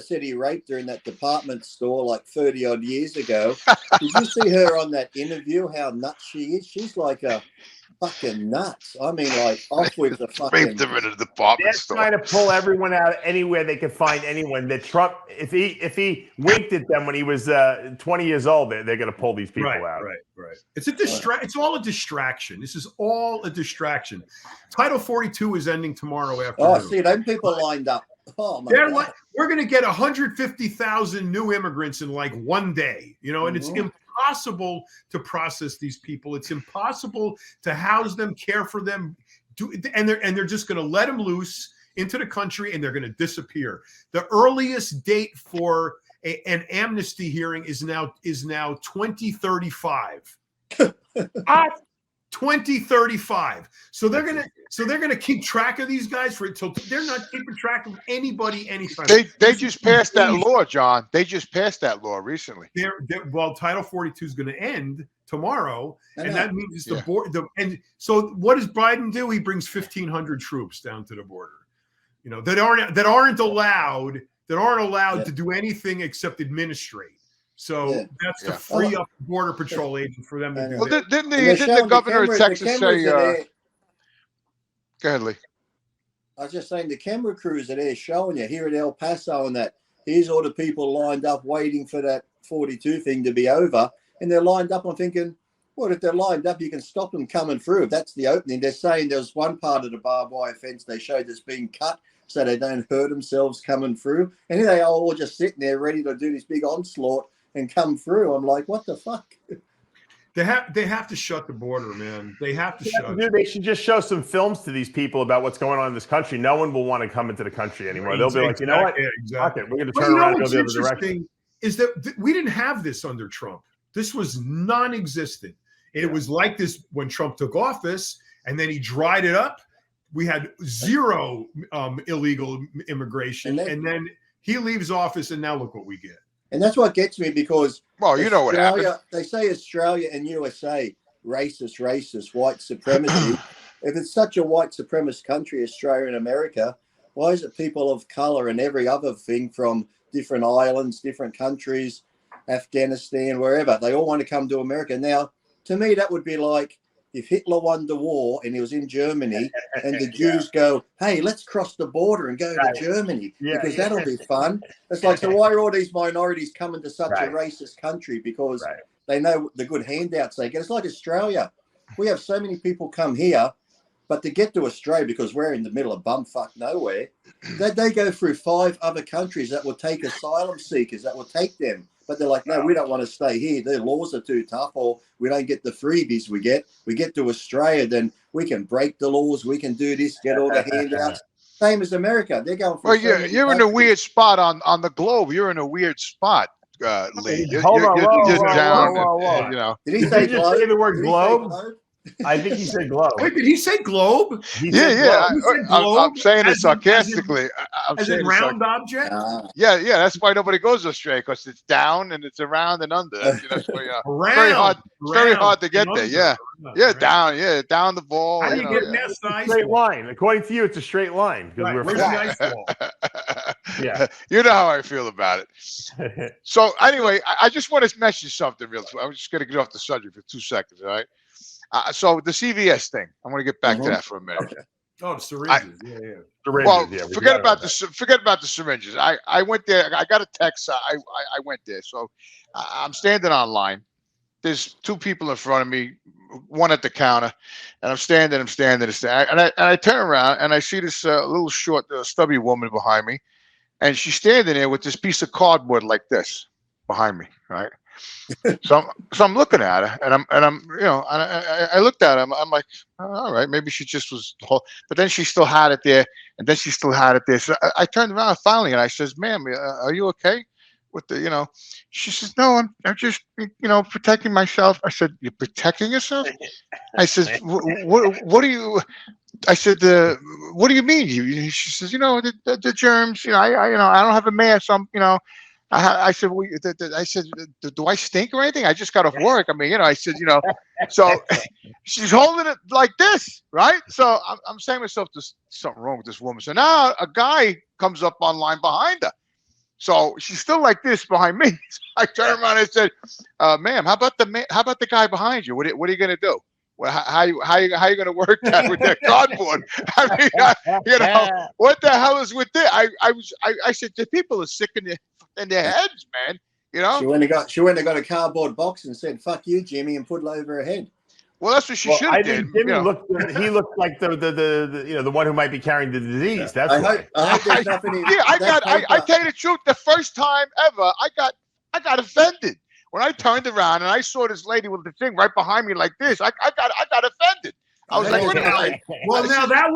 said he raped her in that department store like 30 odd years ago. Did you see her on that interview? How nuts she is? She's like a fucking nuts. I mean, like off with the fucking.
Raped her in a department store.
They're trying to pull everyone out anywhere they could find anyone. That Trump, if he winked at them when he was 20 years old, they're going to pull these people out.
Right. It's It's all a distraction. This is all a distraction. Title 42 is ending tomorrow afternoon.
Oh, see, them people lined up. Oh my God.
We're going to get 150,000 new immigrants in like 1 day, and it's impossible to process these people. It's impossible to house them, care for them, and they're just going to let them loose into the country and they're going to disappear. The earliest date for an amnesty hearing is now 2035. 2035. So they're gonna keep track of these guys until they're not keeping track of anybody anytime.
They just passed that law, John. They just passed that law recently.
Well, Title 42 is going to end tomorrow, and that means the border. And so, what does Biden do? He brings 1,500 troops down to the border. That aren't allowed to do anything except administrate. So that's to free up the Border Patrol agents for them to do.
Well, didn't the governor of Texas say? Go ahead, Lee.
I was just saying the camera crews are there showing you here at El Paso and that here's all the people lined up waiting for that 42 thing to be over, and they're lined up. I'm thinking, well, if they're lined up, you can stop them coming through. If that's the opening, they're saying there's one part of the barbed wire fence they showed that's being cut so they don't hurt themselves coming through, and here they are all just sitting there ready to do this big onslaught and come through. I'm like, what the fuck?
They have to shut the border, man. They have to shut it.
They should just show some films to these people about what's going on in this country. No one will want to come into the country anymore. They'll be like, you know what?
Exactly.
We're going to turn around and go the other direction.
Is that we didn't have this under Trump. This was non-existent. It was like this when Trump took office, and then he dried it up. We had zero illegal immigration, and then he leaves office, and now look what we get.
And that's what gets me because
you know what happened.
They say Australia and USA, racist, white supremacy. If it's such a white supremacist country, Australia and America, why is it people of color and every other thing from different islands, different countries, Afghanistan, wherever, they all want to come to America? Now, to me, that would be like if Hitler won the war and he was in Germany and the Jews go, hey, let's cross the border and go to Germany because that'll be fun. It's like, so why are all these minorities coming to such a racist country? Because they know the good handouts they get. It's like Australia. We have so many people come here, but to get to Australia, because we're in the middle of bumfuck nowhere, they go through 5 other countries that will take asylum seekers, that will take them. But they're like, no, we don't want to stay here. Their laws are too tough, or we don't get the freebies we get. We get to Australia, then we can break the laws. We can do this, get all the handouts. Same as America. They're going for
Well, you're in a weird spot on the globe. You're in a weird spot, Lee.
Hold on,
whoa. You know.
Did he say globe?
Say the word globe? I think he said globe.
Wait, did he say globe?
I'm saying it sarcastically.
As in round object?
Yeah. That's why nobody goes to Australia, because it's down and it's around and under. You know, so, very hard to get there. Down the ball.
How do you get past the ice
straight
wall?
line. According to you, it's a straight line because we're
Where's the ice wall?
Yeah.
You know how I feel about it. So anyway, I just want to mention something real quick. I'm just going to get off the subject for 2 seconds, all right? So the CVS thing, I'm going to get back to that for a minute.
Okay.
Oh, the syringes.
Syringes,
forget about the syringes. I went there. I got a text. I went there. So I'm standing online. There's 2 people in front of me, one at the counter, and I'm standing. And I turn around and I see this little short, stubby woman behind me, and she's standing there with this piece of cardboard like this behind me, right? So I'm looking at her, and I'm you know, I looked at her. I'm like, all right, maybe she just was. But then she still had it there, and then she still had it there. So I turned around finally, and I says, "Ma'am, are you okay with the, you know?" She says, "No, I'm just, you know, protecting myself." I said, "You're protecting yourself?" I says, "What do you?" I said, "What do you mean?" She says, "You know, the germs. You know, I don't have a mask. So I'm, you know." I said, do I stink or anything? I just got off work. I mean, you know, I said, you know, so she's holding it like this, right? So I'm saying to myself, there's something wrong with this woman. So now a guy comes up online behind her. So she's still like this behind me. So I turned around and I said, ma'am, how about the guy behind you? What are you going to do? Well, how you going to work that with that cardboard? I mean, you know, what the hell is with this? I said, the people are sick in their heads, man. You know,
she went and got a cardboard box and said, "Fuck you, Jimmy," and put it over her head.
Well, that's what she should have did.
Jimmy looked like the you know, the one who might be carrying the disease. That's
I hope there's nothing in.
Yeah, I tell you the truth. The first time ever, I got offended when I turned around and I saw this lady with the thing right behind me like this. I got offended. I was like, wait a minute.
Well, now that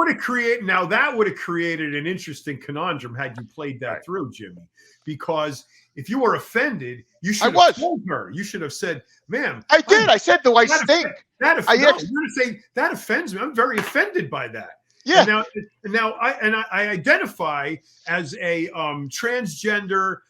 would have created an interesting conundrum had you played that through, Jimmy. Because if you were offended, you should have told her. You should have said, "Ma'am."
I did. I said, "Do I stink?"
You're going to say that offends me. I'm very offended by that.
Yeah.
And now I identify as a transgender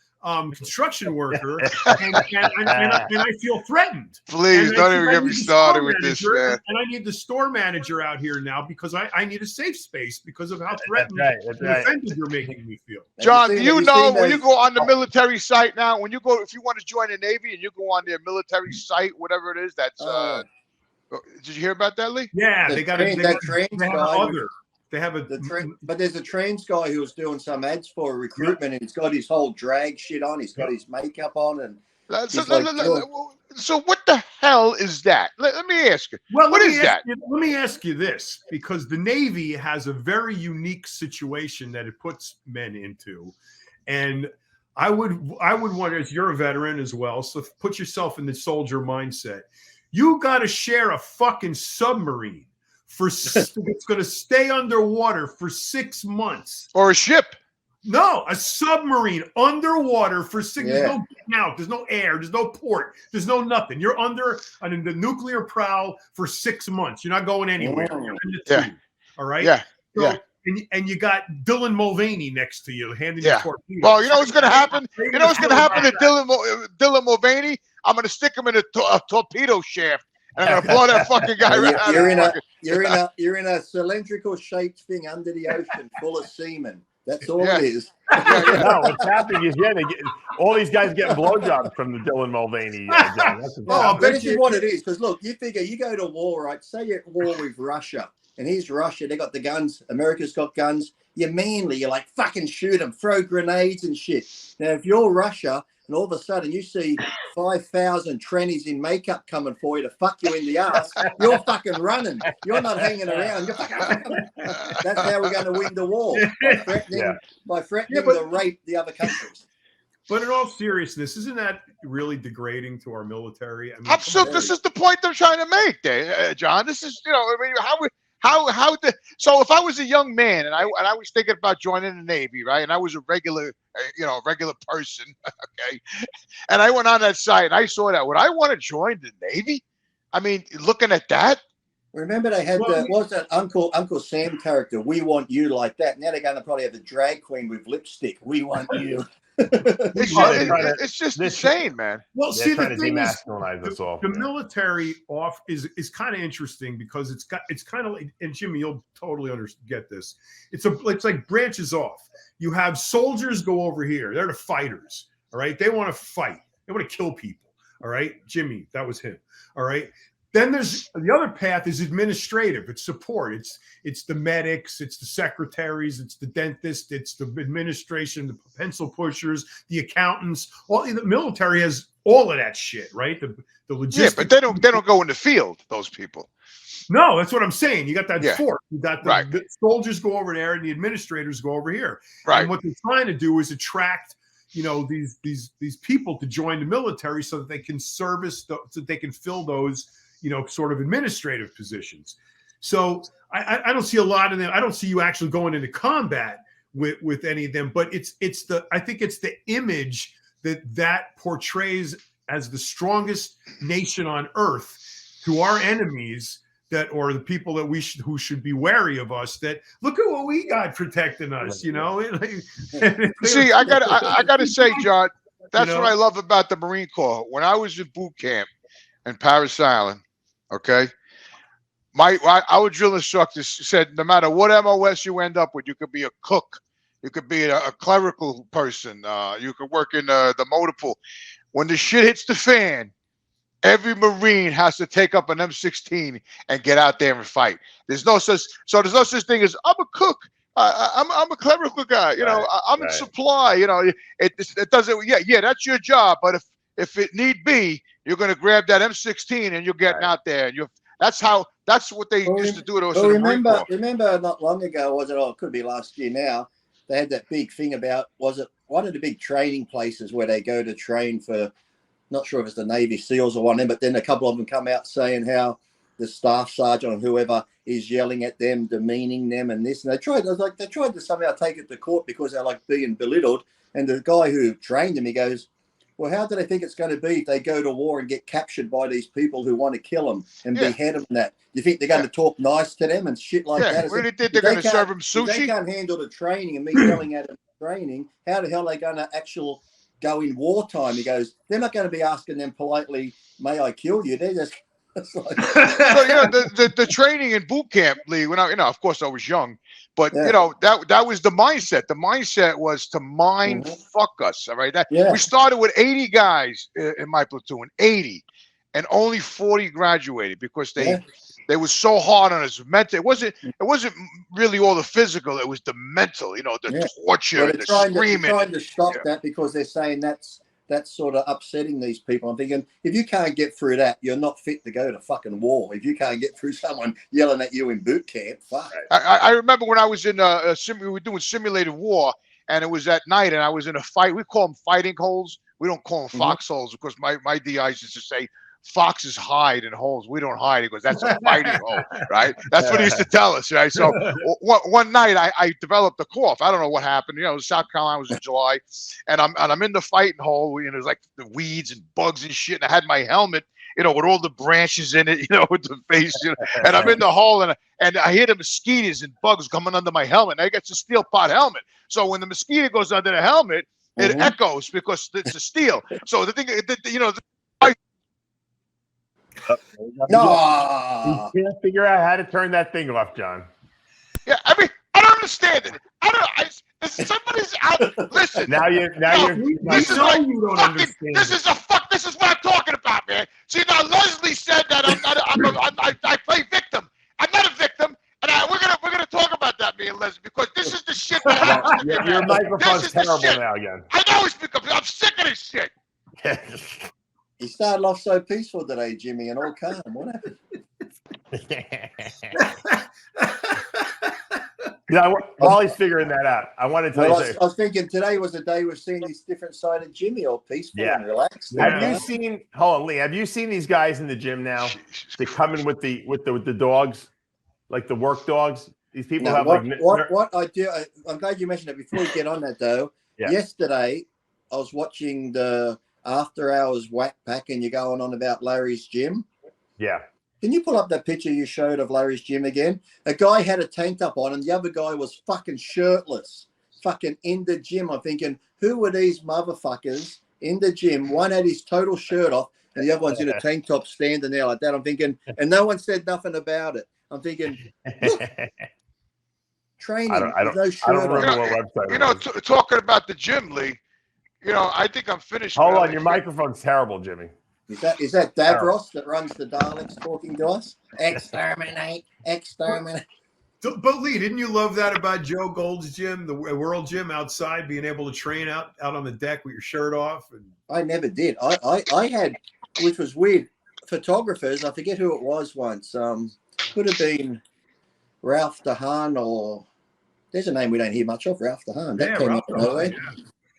construction worker, and I feel threatened.
Please don't even get me started with this, man.
And I need the store manager out here now because I need a safe space because of how threatened and offended you're making me feel.
John, do you know when you go on the military site now, if you want to join the Navy and you go on their military site, whatever it is, that's did you hear about that, Lee?
Yeah, they got other. They have
but there's a trans guy who was doing some ads for recruitment, and he's got his whole drag shit on. He's got his makeup on, and
so what the hell is that? Let me ask you.
Well,
what is that?
Let me ask you this, because the Navy has a very unique situation that it puts men into, and I would wonder, as you're a veteran as well, so put yourself in the soldier mindset. You got to share a fucking submarine. It's going to stay underwater for 6 months.
Or a ship.
No, a submarine underwater for 6 months. There's no getting out. There's no air. There's no port. There's no nothing. You're under the nuclear prowl for 6 months. You're not going anywhere. You're in the tube, all right?
Yeah.
So, and you got Dylan Mulvaney next to you handing you torpedoes.
Well, you know what's going to happen? You know what's going to happen to Dylan Mulvaney? I'm going to stick him in a torpedo shaft. And I'm gonna blow that fucking guy right out.
You're in a cylindrical shaped thing under the ocean, full of semen. That's all it is.
No, what's happening is all these guys getting blowjobs from the Dylan Mulvaney. John.
This is what it is. Because look, you figure you go to war, right? Say you're at war with Russia, and here's Russia. They got the guns. America's got guns. You're manly. You're like, fucking shoot them, throw grenades and shit. Now, if you're Russia, and all of a sudden you see 5,000 trannies in makeup coming for you to fuck you in the ass, you're fucking running. You're not hanging around. You're fucking That's how we're going to win the war, by threatening to rape the other countries.
But in all seriousness, isn't that really degrading to our military? I mean,
this is the point they're trying to make, John. This is, I mean, so if I was a young man and I was thinking about joining the Navy, right, and I was a regular, regular person, okay, and I went on that site and I saw that, would I want to join the Navy? I mean, looking at that.
Remember they had what was that Uncle Sam character? We want you like that. Now they're going to probably have a drag queen with lipstick. We want you.
It's just insane, man.
Well, see, the thing is,
the
military is kind of interesting because it's kind of like, and Jimmy, you'll totally get this. It's like branches off. You have soldiers go over here. They're the fighters. All right, they want to fight. They want to kill people. All right, Jimmy, that was him. All right. Then there's the other path is administrative. It's support. It's the medics. It's the secretaries. It's the dentists. It's the administration, the pencil pushers, the accountants. All the military has all of that shit, right? The logistics.
Yeah, but they don't go in the field. Those people.
No, that's what I'm saying. You got that force. You got the soldiers go over there and the administrators go over here.
Right.
And what they're trying to do is attract, these people to join the military so that they can service, so that they can fill those, sort of administrative positions. So I don't see a lot of them. I don't see you actually going into combat with any of them, but I think it's the image that portrays as the strongest nation on earse to our enemies, or the people that who should be wary of us, that look at what we got protecting us, See,
I gotta say, John, that's what I love about the Marine Corps. When I was in boot camp in Paris Island, okay, our drill instructor said no matter what MOS you end up with, you could be a cook, you could be a clerical person, you could work in the motor pool. When the shit hits the fan, every Marine has to take up an M16 and get out there and fight. There's no such thing as I'm a cook. I'm a clerical guy. I'm in supply. It doesn't. Yeah, that's your job. But if it need be, you're going to grab that M16 and you're getting out there. And that's what they used to do to us.
Remember not long ago, it could be last year now, they had that big thing about, was it one of the big training places where they go to train for, not sure if it's the Navy SEALs or one of them, but then a couple of them come out saying how the staff sergeant or whoever is yelling at them, demeaning them and this. And they tried to somehow take it to court because they're like being belittled. And the guy who trained them, he goes, well, how do they think it's going to be if they go to war and get captured by these people who want to kill them and behead them and that? Do you think they're going to talk nice to them and shit like that?
Really think they're going to serve them sushi?
If they can't handle the training and me yelling at them training, how the hell are they going to go in wartime? He goes, they're not going to be asking them politely, may I kill you? They're just so
the training in boot camp, Lee, when of course I was young, but that was the mindset. The mindset was to mind fuck us. All right. We started with 80 guys in my platoon, 80, and only 40 graduated because they were so hard on us. It wasn't really all the physical, it was the mental, the torture, the screaming.
They're trying to stop that because they're saying that's sort of upsetting these people. I'm thinking, if you can't get through that, you're not fit to go to fucking war. If you can't get through someone yelling at you in boot camp, fuck.
I remember when I was in we were doing simulated war, and it was at night, and I was in a fight. We call them fighting holes. We don't call them foxholes because my DIs used to say, foxes hide in holes. We don't hide. He goes, that's a fighting hole, right? That's what he used to tell us, right? So one night I developed a cough. I don't know what happened. South Carolina was in July, and I'm in the fighting hole. There's like the weeds and bugs and shit. And I had my helmet, with all the branches in it, with the face. And I'm in the hole, and I hear the mosquitoes and bugs coming under my helmet. And I got a steel pot helmet, so when the mosquito goes under the helmet, it echoes because it's a steel. So the thing,
No,
you can't figure out how to turn that thing off, John.
Yeah, I mean, I don't understand it. Somebody's out. Listen.
This is
what I'm talking about, man. See, now Leslie said that I play victim. I'm not a victim, and we're gonna talk about that, me and Leslie, because this is the shit that happens to me.
Your microphone's terrible now again.
I know it's because I'm sick of this shit.
You started off so peaceful today, Jimmy, and all calm. What happened?
Yeah, while he's figuring that out, I want to tell you.
I was thinking today was the day we're seeing this different side of Jimmy, all peaceful and relaxed.
Have you seen? Hold on, Lee. Have you seen these guys in the gym now? They come in with the dogs, like the work dogs. These people have
what I do. I'm glad you mentioned it. Before we get on that though, yesterday I was watching the after hours whack pack, and you're going on about Larry's gym.
Yeah.
Can you pull up that picture you showed of Larry's gym again? A guy had a tank top on and the other guy was fucking shirtless, fucking in the gym. I'm thinking, who were these motherfuckers in the gym? One had his total shirt off and the other one's in a tank top standing there like that. I'm thinking, and no one said nothing about it. I'm thinking, look, training. I don't
remember what website.
You know, talking about the gym, Lee. You know, I think I'm finished.
Hold on, your microphone's terrible, Jimmy.
Is that Davros that runs the Daleks talking to us? Exterminate.
But Lee, didn't you love that about Joe Gold's gym, the World Gym outside, being able to train out on the deck with your shirt off? And
I never did. I had, which was weird, photographers. I forget who it was once. Could have been Ralph DeHaan, or there's a name we don't hear much of, Ralph DeHaan. That came up nowhere.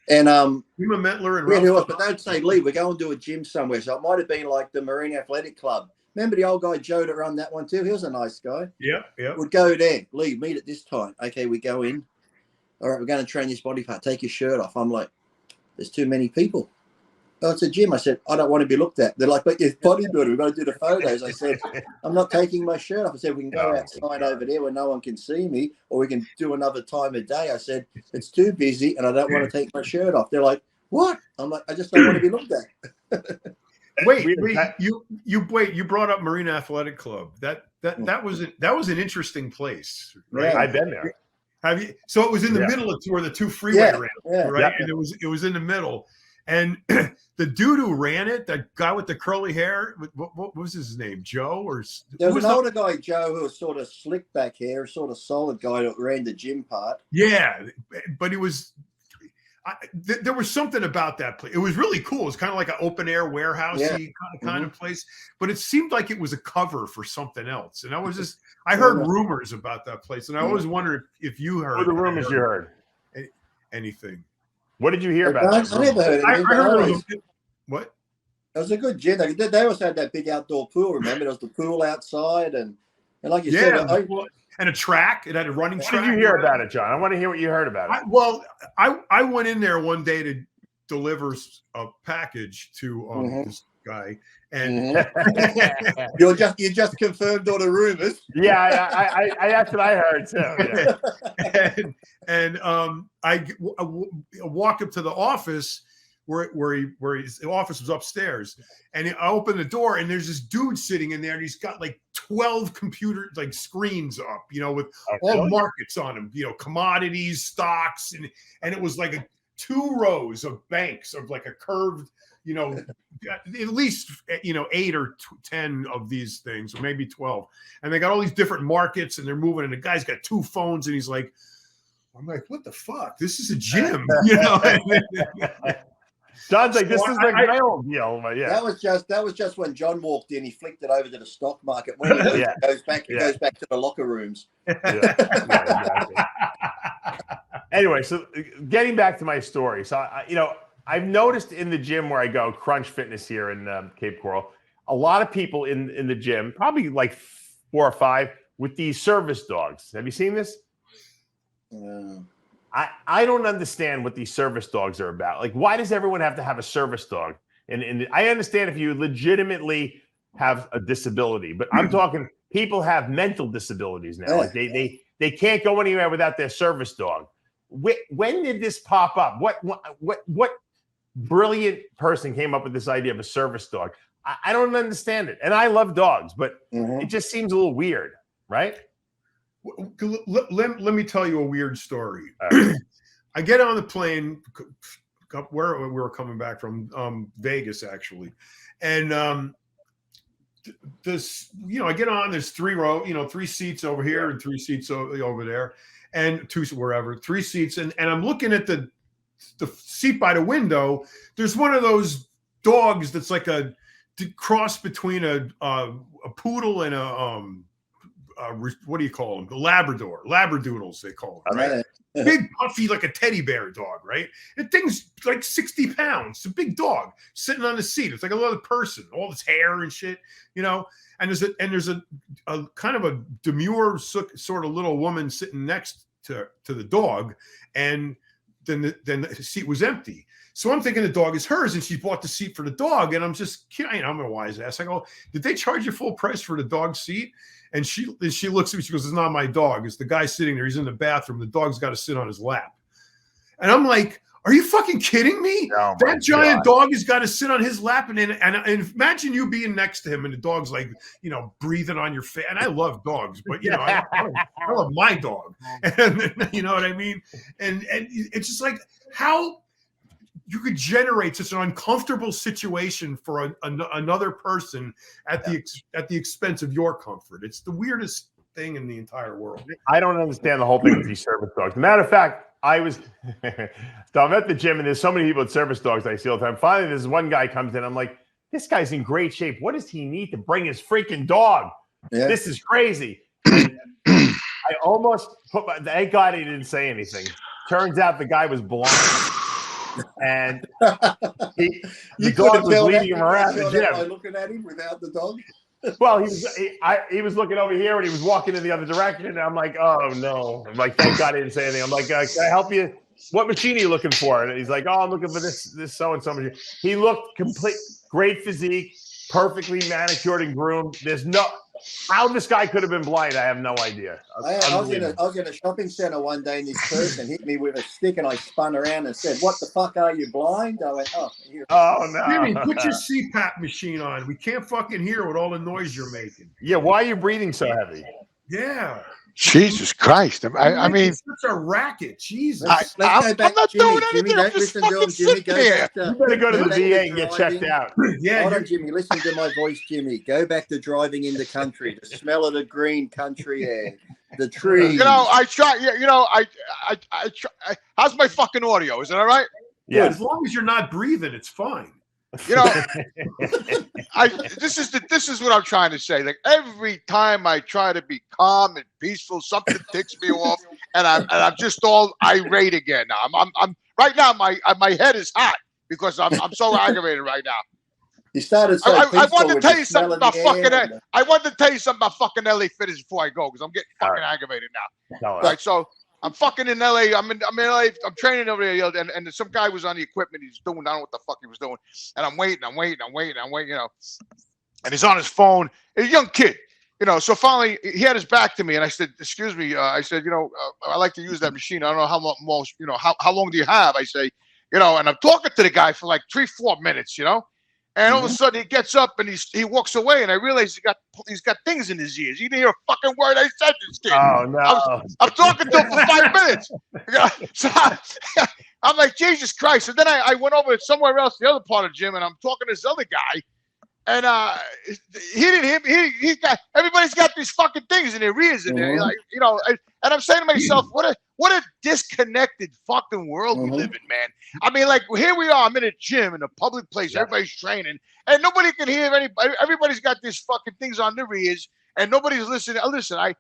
And
Hema Mentler and
Ralph, but don't say, Lee, we're going to a gym somewhere. So it might have been like the Marine Athletic Club. Remember the old guy Joe that run that one too? He was a nice guy.
Yeah.
Would go there. Lee, meet at this time. Okay, we go in. All right, we're going to train this body part. Take your shirt off. I'm like, there's too many people. Oh, it's a gym. I said, I don't want to be looked at. They're like, but you're bodybuilder. We've got to do the photos. I said, I'm not taking my shirt off. I said, we can go outside over there where no one can see me, or we can do another time of day. I said, it's too busy and I don't want to take my shirt off. They're like, what? I'm like, I just don't want to be looked at.
Wait, you brought up Marine Athletic Club. That was an interesting place, right?
Yeah, I've been there.
Have you? So it was in the middle of where the two freeway ran, right? And it was in the middle. And the dude who ran it, that guy with the curly hair, what was his name? Joe? Or
there was an older guy, Joe, who was sort of slick back hair, sort of solid guy that ran the gym part.
Yeah, but he was. There was something about that place. It was really cool. It was kind of like an open air warehousey kind of place, but it seemed like it was a cover for something else. And I heard rumors about that place, and I always wondered if you heard.
What the rumors you heard?
Anything?
What did you hear about?
I never heard anything.
I heard what?
It was a good gym. They also had that big outdoor pool. Remember, there was the pool outside, and like you said,
and a track. It had a running track.
What did you hear about it, John? I want to hear what you heard about it.
I went in there one day to deliver a package to this guy, and
you just confirmed all the rumors.
Yeah, I that's what I heard too.
Yeah. I walked up to the office where his office was upstairs, and I opened the door, and there's this dude sitting in there, and he's got like 12 computer like screens up, with all markets on them, commodities, stocks, and it was like 2 rows of banks of like a curved, at least 8 or 10 of these things, or maybe 12, and they got all these different markets, and they're moving, and the guy's got 2 phones, and he's like, I'm like, what the fuck? This is a gym,
John's like, this is like my old deal. Yeah.
That was just when John walked in. He flicked it over to the stock market. When he goes back to the locker rooms.
Exactly. Anyway, so getting back to my story. So, I've noticed in the gym where I go, Crunch Fitness here in Cape Coral, a lot of people in the gym, probably like 4 or 5, with these service dogs. Have you seen this? I don't understand what these service dogs are about. Like, why does everyone have to have a service dog? And I understand if you legitimately have a disability, but I'm talking people have mental disabilities now. Like they can't go anywhere without their service dog. When did this pop up? What brilliant person came up with this idea of a service dog? I don't understand it. And I love dogs, but it just seems a little weird, right?
Let me tell you a weird story. I get on the plane where we were coming back from, Vegas actually, and I get on. There's 3 seats over here and 3 seats over there, and 2 wherever, 3 seats, and I'm looking at the seat by the window. There's one of those dogs that's like a cross between a poodle and what do you call them? The Labradoodles, they call them, right? Big, puffy, like a teddy bear dog, right? The thing's like 60 pounds. It's a big dog sitting on the seat. It's like another person, all this hair and shit, you know. And there's a kind of a demure sort of little woman sitting next to the dog, and then the seat was empty. So I'm thinking the dog is hers, and she bought the seat for the dog. And I'm just, I'm a wise ass. I go, did they charge you full price for the dog's seat? And she looks at me, she goes, it's not my dog. It's the guy sitting there. He's in the bathroom. The dog's got to sit on his lap. And I'm like, are you fucking kidding me?
Oh,
that giant dog has got to sit on his lap. And imagine you being next to him and the dog's like, breathing on your face. And I love dogs, but, I love my dog. And you know what I mean? And it's just like how you could generate such an uncomfortable situation for another person at the expense of your comfort. It's the weirdest thing in the entire world.
I don't understand the whole thing with these service dogs. As a matter of fact, so I'm at the gym and there's so many people with service dogs I see all the time. Finally, this one guy comes in. I'm like, this guy's in great shape. What does he need to bring his freaking dog? Yeah. This is crazy. I almost thank God he didn't say anything. Turns out the guy was blind. And the dog was leading him around the gym.
By looking at him without the dog.
Well, he was looking over here and he was walking in the other direction. And I'm like, oh no! I'm like, thank God he didn't say anything. I'm like, can I help you? What machine are you looking for? And he's like, oh, I'm looking for this so and so machine. He looked great physique, perfectly manicured and groomed. There's no. How this guy could have been blind, I have no idea.
I was in a shopping center one day and this person hit me with a stick and I spun around and said, what the fuck, are you blind? I went, oh, here.
Oh, no.
Jimmy, put your CPAP machine on. We can't fucking hear with all the noise you're making.
Yeah, why are you breathing so heavy?
Yeah.
Jesus Christ. I mean,
it's such a racket. Jesus.
Let's go back.
I'm not doing
Jimmy,
anything.
don't listen to him. Jimmy,
you better go to the VA and get checked out.
Yeah. Hold on, Jimmy. Listen to my voice, Jimmy. Go back to driving in the country. The smell of the green country air. The trees.
I try. I try. How's my fucking audio? Is it all right?
Yeah. As long as you're not breathing, it's fine.
This is what I'm trying to say. Like every time I try to be calm and peaceful, something ticks me off, and I'm just all irate again. I'm right now. My head is hot because I'm so aggravated right now.
You started.
I wanted to tell you something about fucking. I wanted to tell you something about fucking LA Fitness before I go because I'm getting fucking aggravated now. All right, so. I'm fucking in LA. I'm in LA. I'm training over there, and some guy was on the equipment. He's doing, I don't know what the fuck he was doing. And I'm waiting, and he's on his phone. A young kid, So finally, he had his back to me, and I said, "Excuse me." I said, "I like to use that machine. I don't know how long, how long do you have?" I say, and I'm talking to the guy for like 3-4 minutes, And all of a sudden he gets up and he walks away, and I realize he's got things in his ears. He didn't hear a fucking word I said to this kid.
Oh no!
I'm talking to him for 5 minutes. So I'm like, Jesus Christ! And then I went over somewhere else, the other part of the gym, and I'm talking to this other guy, and he didn't hear me. He got everybody's got these fucking things in their ears, and and I'm saying to myself, what a disconnected fucking world we live in, man. I mean, like here we are. I'm in a gym in a public place. Yeah. Everybody's training, and nobody can hear anybody. Everybody's got these fucking things on their ears, and nobody's listening. Listen,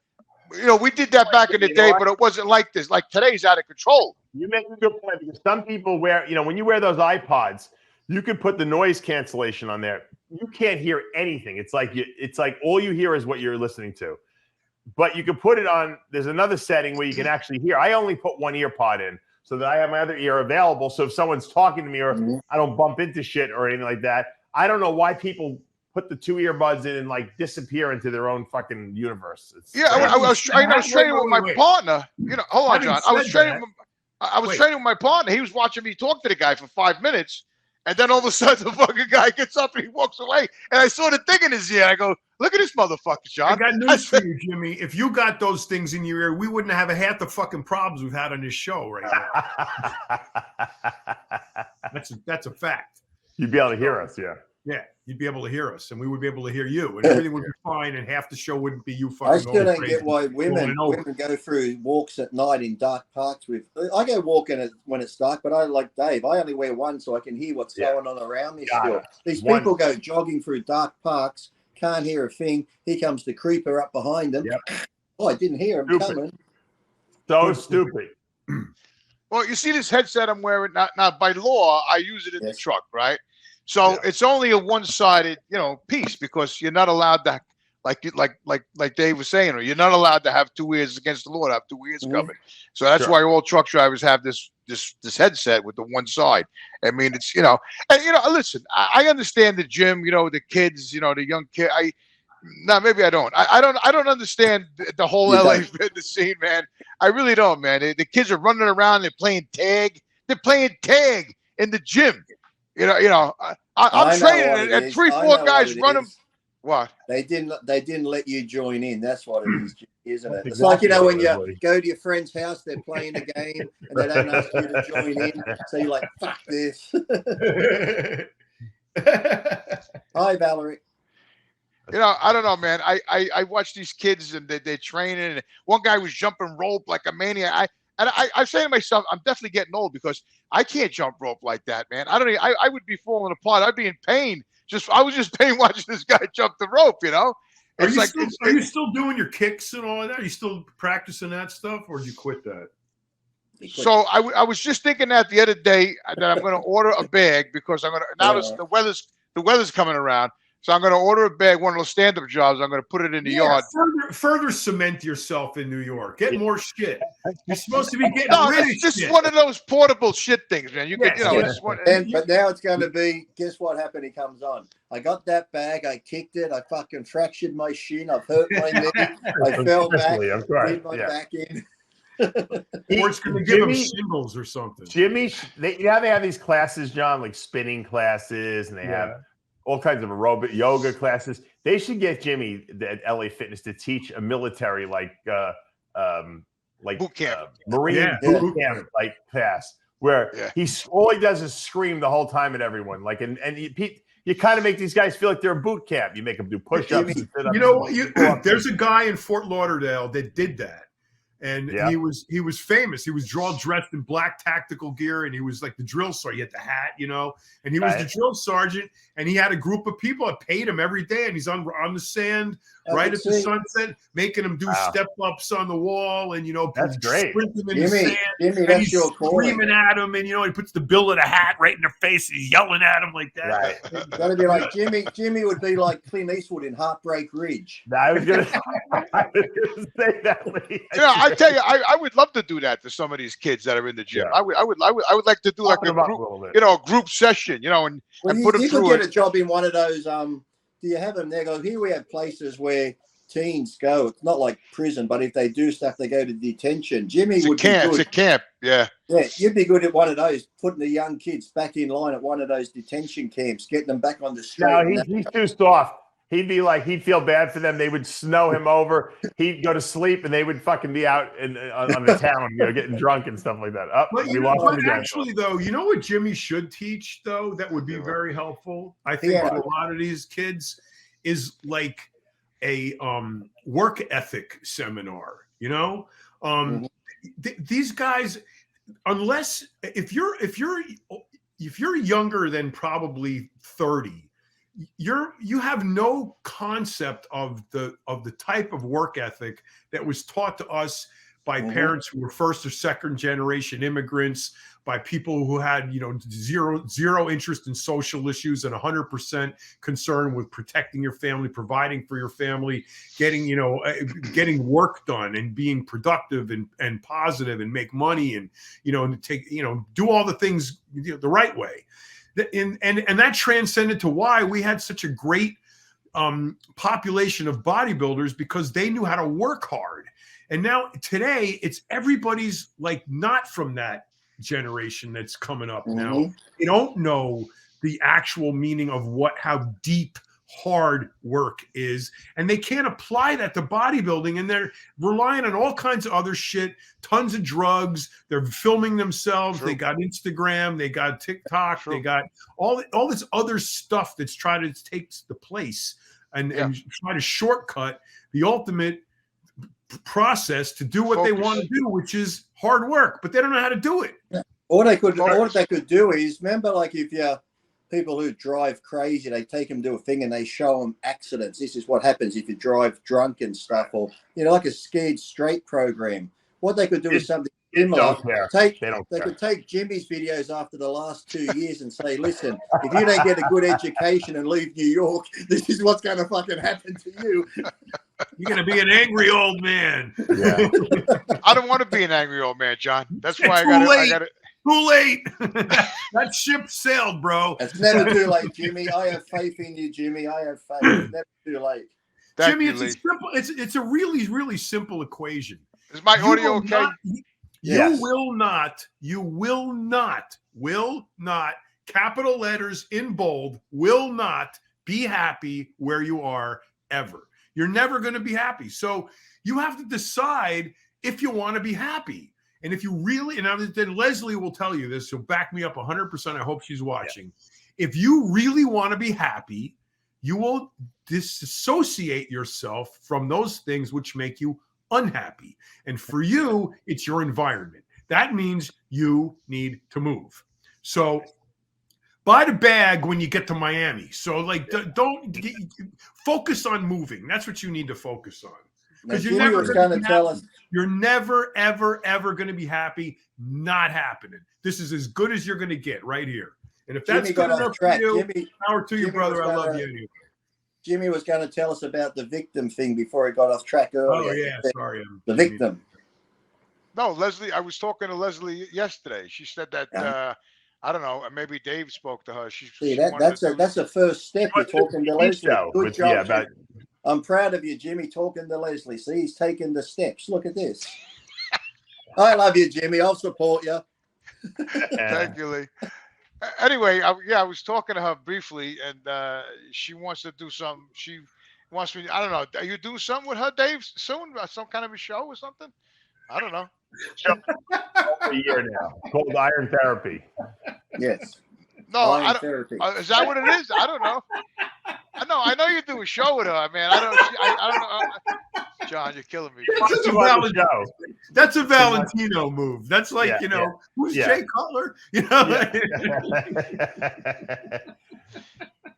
we did that back in the day, but it wasn't like this. Like today's out of control.
You make a good point because some people wear, when you wear those iPods, you could put the noise cancellation on there. You can't hear anything. It's like all you hear is what you're listening to. But you can put it on. There's another setting where you can actually hear. I only put one ear pod in so that I have my other ear available. So if someone's talking to me or I don't bump into shit or anything like that, I don't know why people put the 2 earbuds in and like disappear into their own fucking universe.
I was training with my partner. Hold on, John. I was training with my partner. He was watching me talk to the guy for 5 minutes. And then all of a sudden, the fucking guy gets up and he walks away. And I saw the thing in his ear. I go, look at this motherfucker, John.
I got news for you, Jimmy. If you got those things in your ear, we wouldn't have half the fucking problems we've had on this show right now. That's a fact.
You'd be able to hear us, yeah.
Yeah, you'd be able to hear us, and we would be able to hear you, and everything would be fine, and half the show wouldn't be you fucking.
I still don't get why women go through walks at night in dark parks with. I go walking when it's dark, but I like Dave. I only wear one so I can hear what's going on around me. Still, these people go jogging through dark parks can't hear a thing. Here comes the creeper up behind them.
Yep.
Oh, I didn't hear him coming.
So stupid.
Well, you see this headset I'm wearing now. By law, I use it in the truck, right? So it's only a one-sided, piece because you're not allowed to, like Dave was saying, or you're not allowed to have two ears against the law. To have two ears covered. So that's why all truck drivers have this headset with the one side. I mean, it's listen, I understand the gym, the kids, the young kid. Maybe I don't. I don't understand the whole LA fitness scene, man. I really don't, man. The kids are running around. They're playing tag. They're playing tag in the gym. I'm training, and 3-4 guys run them. What?
They didn't let you join in. That's what it is, isn't it? It's like, when you go to your friend's house, they're playing a game and they don't ask you to join in. So you're like, fuck this. Hi, Valerie.
I don't know, man. I watch these kids and they're training, and one guy was jumping rope like a maniac. I say to myself, I'm definitely getting old because I can't jump rope like that, man. I would be falling apart. I'd be in pain. I was just pain watching this guy jump the rope,
Are you still doing your kicks and all of that? Are you still practicing that stuff, or did you quit that?
So I was just thinking that the other day that I'm going to order a bag because I'm going to now the weather's coming around. So I'm going to order a bag, one of those stand-up jobs. I'm going to put it in the yard.
Further cement yourself in New York. Get more shit. You're supposed to be getting rid of
it's just
shit.
one of those portable shit things, man. But
now it's going to be, guess what happened? He comes on. I got that bag. I kicked it. I fucking fractured my shin. I've hurt my knee. I fell back. Did my back in.
Or it's going to give him shingles or something.
Jimmy, they have these classes, John, like spinning classes, and they have all kinds of aerobic yoga classes. They should get Jimmy at LA Fitness to teach a military like
boot camp,
Marine boot camp like class where all he does is scream the whole time at everyone. Like and you kind of make these guys feel like they're in boot camp. You make them do push-ups. And sit-ups
there's a guy in Fort Lauderdale that did that. And he was famous. He was dressed in black tactical gear, and he was like the drill sergeant. He had the hat, and he was the drill sergeant. And he had a group of people that paid him every day, and he's on the sand at the sunset, making them do step ups on the wall, and
that's great.
Sprinting in the sand, and he's screaming at him, and he puts the bill of the hat right in their face, and he's yelling at him like that.
Right. It's got to be like Jimmy would be like Clint Eastwood in Heartbreak Ridge.
I was gonna say that, Lee.
I tell you, I would love to do that to some of these kids that are in the gym. I would like to do like a group, a group session, and put them through
it. A job in one of those. Do you have them there? Go here. We have places where teens go. It's not like prison, but if they do stuff, they go to detention. Jimmy would be good.
It's a camp. Yeah.
You'd be good at one of those, putting the young kids back in line at one of those detention camps, getting them back on the street.
No, he's too soft. He'd be like, he'd feel bad for them. They would snow him over. He'd go to sleep, and they would fucking be out on the town, getting drunk and stuff like that.
Actually, though, you know what Jimmy should teach, though, that would be very helpful, I think, for a lot of these kids, is like a work ethic seminar. These guys, unless if you're younger than probably 30. You have no concept of the type of work ethic that was taught to us by parents who were first or second generation immigrants, by people who had zero interest in social issues and 100% concerned with protecting your family, providing for your family, getting work done and being productive and positive and make money and do all the things the right way. And that transcended to why we had such a great population of bodybuilders, because they knew how to work hard. And now today it's everybody's like not from that generation that's coming up now. They don't know the actual meaning of how deep hard work is, and they can't apply that to bodybuilding, and they're relying on all kinds of other shit, tons of drugs. They're filming themselves. They got Instagram, they got TikTok, they got all this other stuff that's trying to take the place and try to shortcut the ultimate process to do what they want to do, which is hard work, but they don't know how to do it.
What they could do is, remember, like if you people who drive crazy, they take them to a thing and they show them accidents. This is what happens if you drive drunk and stuff, or like a scared straight program. What they could do is something similar. They could take Jimmy's videos after the last 2 years and say, listen, if you don't get a good education and leave New York, this is what's going to fucking happen to you.
You're going to be an angry old man.
Yeah.
I don't want to be an angry old man, John. That's why I got it.
Too late. That ship sailed, bro.
It's never too late, Jimmy. I have faith in you, Jimmy. I have faith. It's never too late.
Jimmy, it's a really, really simple equation.
Is my audio okay?
You will not, capital letters in bold, will not be happy where you are ever. You're never going to be happy. So you have to decide if you want to be happy. And if you really, and then Leslie will tell you this, she'll back me up 100%. I hope she's watching. Yeah. If you really want to be happy, you will disassociate yourself from those things which make you unhappy. And for you, it's your environment. That means you need to move. So buy the bag when you get to Miami. So don't focus on moving. That's what you need to focus on. Because you're never going to tell us. You're never, ever, ever going to be happy. Not happening. This is as good as you're going to get right here. And if that's good enough for you, power to you, brother. I love you anyway.
Jimmy was going to tell us about the victim thing before he got off track earlier.
Oh, yeah. Sorry.
The victim.
No, Leslie, I was talking to Leslie yesterday. She said that, I don't know, maybe Dave spoke to her.
That's a first step. You're talking to Leslie. Good job. I'm proud of you, Jimmy, talking to Leslie. See, he's taking the steps. Look at this. I love you, Jimmy. I'll support you.
Thank you, Lee. Anyway, I was talking to her briefly, and she wants to do something. She wants me. I don't know. Are you doing something with her, Dave, soon? Some kind of a show or something? I don't know.
Over a year now, called Iron Therapy.
Yes.
No, is that what it is? I don't know. I know you do a show with her, man. I don't know. John, you're killing me.
That's a Valentino move. That's like, who's Jay Cutler?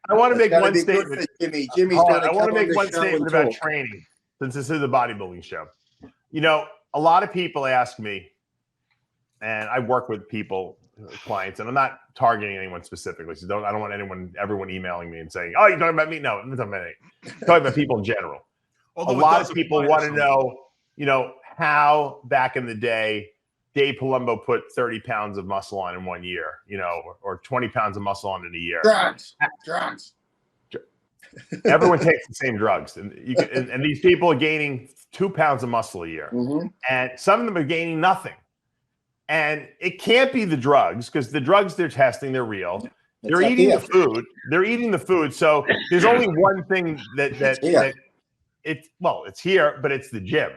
I want to make one statement.
I
want to make one statement about training, since this is a bodybuilding show. A lot of people ask me, and I work with clients, and I'm not targeting anyone specifically. So I don't want everyone emailing me and saying, "Oh, you're talking about me?" No, I'm not talking about me. I'm talking about people in general. Although a lot of people want to know, how back in the day, Dave Palumbo put 30 pounds of muscle on in 1 year, or 20 pounds of muscle on in a year.
Drugs.
Everyone takes the same drugs, and these people are gaining 2 pounds of muscle a year, and some of them are gaining nothing. And it can't be the drugs, because the drugs they're testing, they're real. They're eating the food. They're eating the food. So there's only one thing that it's here, but it's the gym.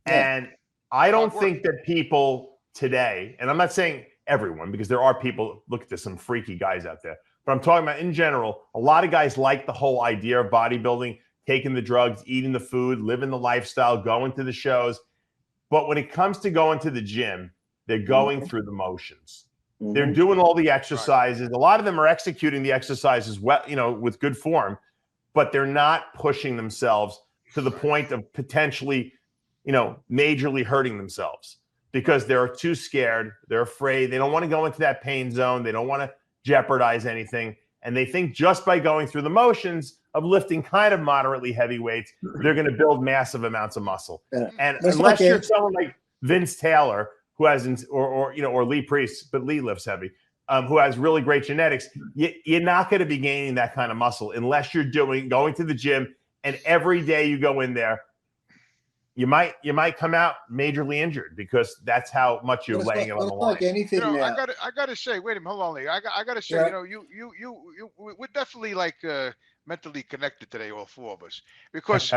Yeah. And I don't think that people today, and I'm not saying everyone, because there are people, look at this, some freaky guys out there, but I'm talking about in general, a lot of guys like the whole idea of bodybuilding, taking the drugs, eating the food, living the lifestyle, going to the shows. But when it comes to going to the gym, they're going through the motions. They're doing all the exercises. A lot of them are executing the exercises well, with good form, but they're not pushing themselves to the point of potentially, majorly hurting themselves, because they're too scared. They're afraid. They don't want to go into that pain zone. They don't want to jeopardize anything. And they think just by going through the motions of lifting kind of moderately heavy weights, they're going to build massive amounts of muscle. And unless you're someone like Vince Taylor, who has, or Lee Priest, but Lee lifts heavy, who has really great genetics, you're not going to be gaining that kind of muscle unless you're going to the gym, and every day you go in there, you might come out majorly injured, because that's how much you're laying it on the line.
Like anything now.
I gotta say, wait a minute, hold on, Lee. I gotta say, we're definitely mentally connected today, all four of us, because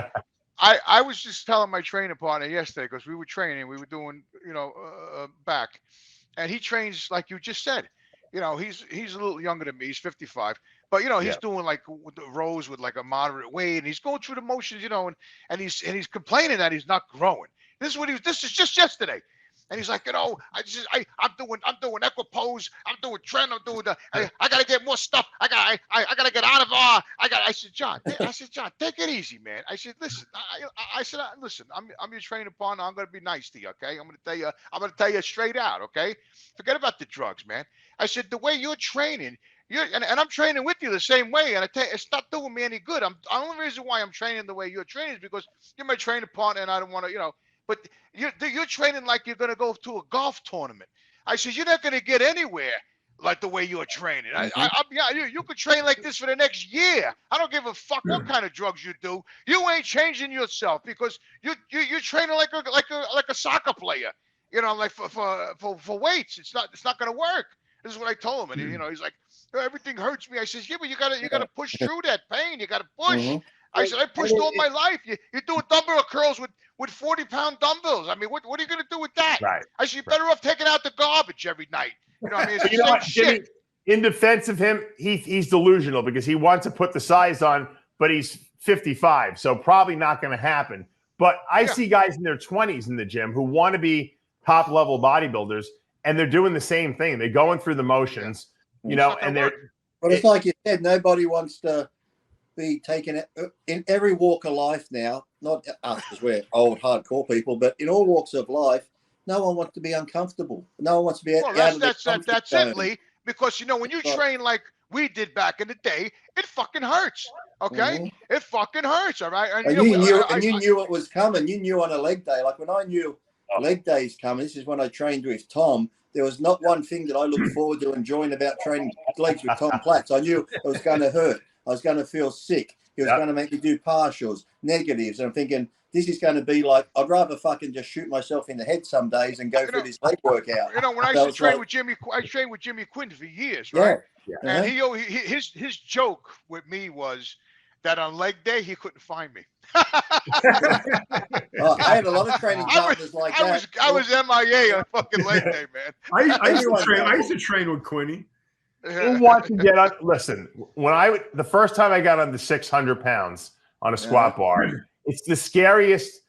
I was just telling my training partner yesterday, because we were training, we were doing, back, and he trains like you just said. He's a little younger than me. He's 55, but he's doing with the rows with a moderate weight, and he's going through the motions, and he's complaining that he's not growing. This is just yesterday. And he's like, you know, I'm doing equipose, I'm doing trend, I'm doing I gotta get more stuff. I gotta get out of I said, John, take it easy, man. I said, listen, listen, I'm your training partner. I'm gonna be nice to you, okay? I'm gonna tell you straight out, okay? Forget about the drugs, man. I said, the way you're training, and I'm training with you the same way, and I tell you, it's not doing me any good. The only reason why I'm training the way you're training is because you're my training partner, and I don't want to, you know. But you're training like you're going to go to a golf tournament. I said, you're not going to get anywhere like the way you're training. You could train like this for the next year. I don't give a fuck what kind of drugs you do. You ain't changing yourself because you're training like a soccer player. You know, like for weights. It's not going to work. This is what I told him, and you know, he's like, everything hurts me. I said, yeah, but you gotta push through that pain. You gotta push. I said, I pushed all my life. You're doing dumbbell curls with 40-pound dumbbells. I mean, what are you going to do with that?
Right.
I said, you're better off taking out the garbage every night. You know what I mean? It's
you know what, Jimmy, in defense of him, he's delusional because he wants to put the size on, but he's 55, so probably not going to happen. But I see guys in their 20s in the gym who want to be top-level bodybuilders, and they're doing the same thing. They're going through the motions, you know, and they're –
But it's like you said, nobody wants to be taken in every walk of life now, not us because we're old hardcore people, but in all walks of life, no one wants to be uncomfortable. No one wants to be
that's it, Lee, because, you know, when you train like we did back in the day, it fucking hurts, okay? It fucking hurts, all right?
And you knew it was coming. You knew on a leg day. Like when I knew leg days coming, this is when I trained with Tom. There was not one thing that I looked forward to enjoying about training legs with Tom Platts. I knew it was going to hurt. I was going to feel sick. He was going to make me do partials, negatives. And I'm thinking, this is going to be like, I'd rather fucking just shoot myself in the head some days and go through this leg workout.
You know, when I used to train with Jimmy, I trained with Jimmy Quinn for years, right?
Yeah.
And his joke with me was that on leg day, he couldn't find me.
I had a lot of training partners like that.
I was MIA on fucking leg day, man.
I used to train with Quinny.
Who wants to get on? Listen, the first time I got on the 600 pounds on a squat bar, it's the scariest